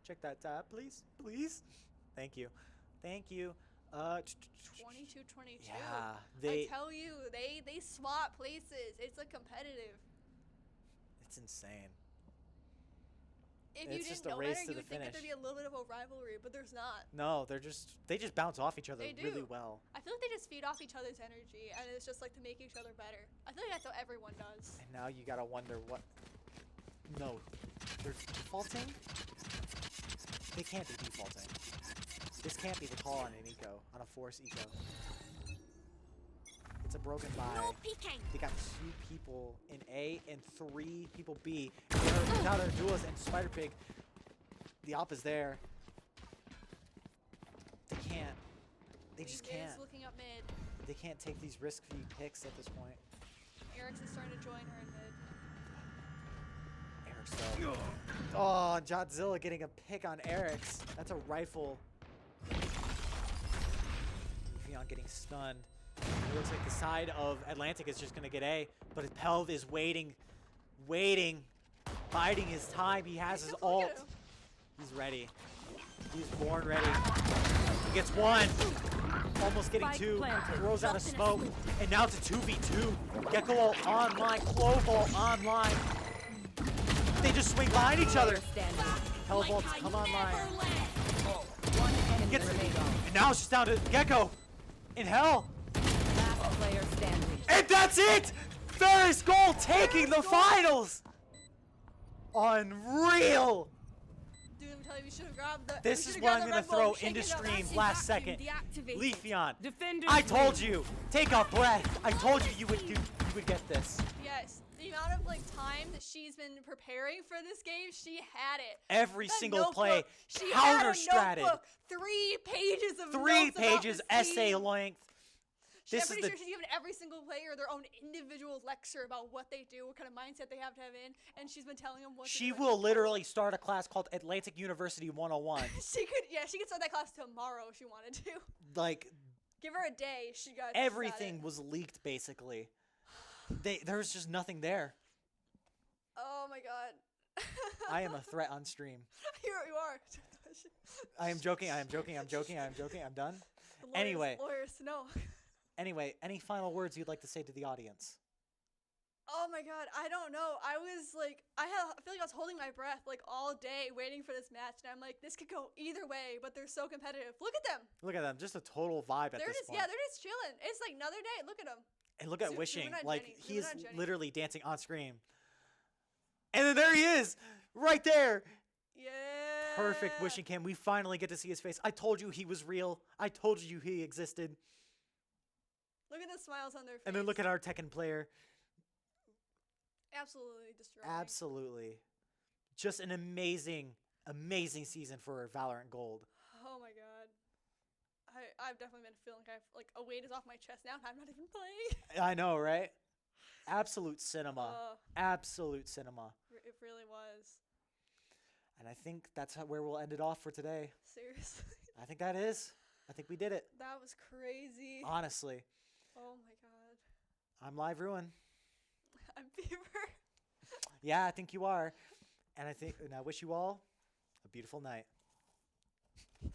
[SPEAKER 1] Check that tab, please, please. Thank you, thank you.
[SPEAKER 2] 22-22.
[SPEAKER 1] Yeah,
[SPEAKER 2] I tell you, they swap places. It's a competitive.
[SPEAKER 1] It's insane.
[SPEAKER 2] If
[SPEAKER 1] It's
[SPEAKER 2] you
[SPEAKER 1] just
[SPEAKER 2] didn't
[SPEAKER 1] a
[SPEAKER 2] know
[SPEAKER 1] race
[SPEAKER 2] better,
[SPEAKER 1] to
[SPEAKER 2] you
[SPEAKER 1] the
[SPEAKER 2] would think that
[SPEAKER 1] finish.
[SPEAKER 2] there'd be a little bit of a rivalry, but there's not.
[SPEAKER 1] No, they just bounce off each other
[SPEAKER 2] They
[SPEAKER 1] really
[SPEAKER 2] do.
[SPEAKER 1] well.
[SPEAKER 2] I feel like they just feed off each other's energy, and it's just like to make each other better. I feel like that's what everyone does.
[SPEAKER 1] And now you gotta wonder what. No, they're defaulting. They can't be defaulting. This can't be the call on an eco, on a force eco. It's a broken buy.
[SPEAKER 5] No peeking.
[SPEAKER 1] They got 2 people in A and 3 people B. They're without our duels and Spider Pig. The op is there. They can't. They just
[SPEAKER 2] Reed is
[SPEAKER 1] can't.
[SPEAKER 2] looking up mid.
[SPEAKER 1] They can't take these risky picks at this point.
[SPEAKER 2] Eric's is starting to join her in mid.
[SPEAKER 1] Eric's though. Oh, Jodzilla getting a pick on Eric's. That's a rifle. Leafeon getting stunned. It looks like the side of Atlantic is just going to get A, but Pelv is waiting, biding his time. He has his
[SPEAKER 2] Look at
[SPEAKER 1] ult.
[SPEAKER 2] him.
[SPEAKER 1] He's ready. He's born ready. He gets 1. Almost getting
[SPEAKER 3] Spike
[SPEAKER 1] 2.
[SPEAKER 3] planted.
[SPEAKER 1] Throws out a smoke. And now it's a 2v2. Gecko ult online. Clove ult online. They just swing behind each other.
[SPEAKER 3] Standing.
[SPEAKER 1] Hell bolts come online.
[SPEAKER 3] One enemy
[SPEAKER 1] Gets,
[SPEAKER 3] remaining.
[SPEAKER 1] and now it's just down to Gecko in hell.
[SPEAKER 3] Last player standing.
[SPEAKER 1] And that's it! Ferris Gold taking the finals! Unreal!
[SPEAKER 2] Dude, I'm telling you, we should have grabbed the.
[SPEAKER 1] This
[SPEAKER 2] we
[SPEAKER 1] is
[SPEAKER 2] should've
[SPEAKER 1] what
[SPEAKER 2] grabbed
[SPEAKER 1] I'm
[SPEAKER 2] the
[SPEAKER 1] gonna
[SPEAKER 2] Red Bull
[SPEAKER 1] throw
[SPEAKER 2] and shake
[SPEAKER 1] into
[SPEAKER 2] it up.
[SPEAKER 1] stream
[SPEAKER 3] Massive
[SPEAKER 1] last
[SPEAKER 3] vacuum
[SPEAKER 1] second.
[SPEAKER 3] deactivated.
[SPEAKER 1] Leafeon,
[SPEAKER 3] Defenders
[SPEAKER 1] I told
[SPEAKER 3] win.
[SPEAKER 1] you! Take a breath! I told you you would get this.
[SPEAKER 2] Yes, the amount of like time that she's been preparing for this game, she had it.
[SPEAKER 1] Every
[SPEAKER 2] The
[SPEAKER 1] single
[SPEAKER 2] notebook,
[SPEAKER 1] play,
[SPEAKER 2] she had a
[SPEAKER 1] counter-stratted.
[SPEAKER 2] notebook, 3 pages of
[SPEAKER 1] 3
[SPEAKER 2] notes about
[SPEAKER 1] pages,
[SPEAKER 2] the
[SPEAKER 1] essay
[SPEAKER 2] scene.
[SPEAKER 1] length.
[SPEAKER 2] I'm
[SPEAKER 1] This is
[SPEAKER 2] pretty
[SPEAKER 1] the
[SPEAKER 2] sure she's given every single player their own individual lecture about what they do, what kind of mindset they have to have in, and she's been telling them what.
[SPEAKER 1] She
[SPEAKER 2] to do.
[SPEAKER 1] will literally start a class called Atlantic University 101.
[SPEAKER 2] She could start that class tomorrow if she wanted to.
[SPEAKER 1] Like,
[SPEAKER 2] Give her a day. She got
[SPEAKER 1] everything was leaked, basically. There was just nothing there.
[SPEAKER 2] Oh my god.
[SPEAKER 1] I am a threat on stream.
[SPEAKER 2] Here you are.
[SPEAKER 1] I am joking, I am joking, I'm joking, I'm joking, I'm done.
[SPEAKER 2] The
[SPEAKER 1] Anyway.
[SPEAKER 2] lawyers know.
[SPEAKER 1] Anyway, any final words you'd like to say to the audience?
[SPEAKER 2] Oh my god, I don't know. I was like, I feel like I was holding my breath like all day waiting for this match, and I'm like, this could go either way, but they're so competitive. Look at them.
[SPEAKER 1] Look at them, just a total vibe at
[SPEAKER 2] They're
[SPEAKER 1] this
[SPEAKER 2] just
[SPEAKER 1] point.
[SPEAKER 2] they're just chilling. It's like another day. Look at them.
[SPEAKER 1] And look at
[SPEAKER 2] Zoom
[SPEAKER 1] Wishing,
[SPEAKER 2] in on
[SPEAKER 1] like
[SPEAKER 2] Jenny, zoom
[SPEAKER 1] he's
[SPEAKER 2] in on Jenny.
[SPEAKER 1] literally dancing on screen. And then there he is, right there.
[SPEAKER 2] Yeah.
[SPEAKER 1] Perfect Wishing cam. We finally get to see his face. I told you he was real. I told you he existed.
[SPEAKER 2] Look at the smiles on their face.
[SPEAKER 1] And then look at our Tekken player.
[SPEAKER 2] Absolutely destroying.
[SPEAKER 1] Absolutely. Just an amazing, amazing season for Valorant Gold.
[SPEAKER 2] Oh my god. I've definitely been feeling like a weight is off my chest now, and I'm not even playing.
[SPEAKER 1] I know, right? Absolute cinema.
[SPEAKER 2] Oh,
[SPEAKER 1] Absolute cinema.
[SPEAKER 2] it really was.
[SPEAKER 1] And I think that's where we'll end it off for today.
[SPEAKER 2] Seriously.
[SPEAKER 1] I think that is. I think we did it.
[SPEAKER 2] That was crazy.
[SPEAKER 1] Honestly.
[SPEAKER 2] Oh my god.
[SPEAKER 1] I'm Live Ruin.
[SPEAKER 2] I'm Beaver.
[SPEAKER 1] Yeah, I think you are. And I wish you all a beautiful night.
[SPEAKER 2] I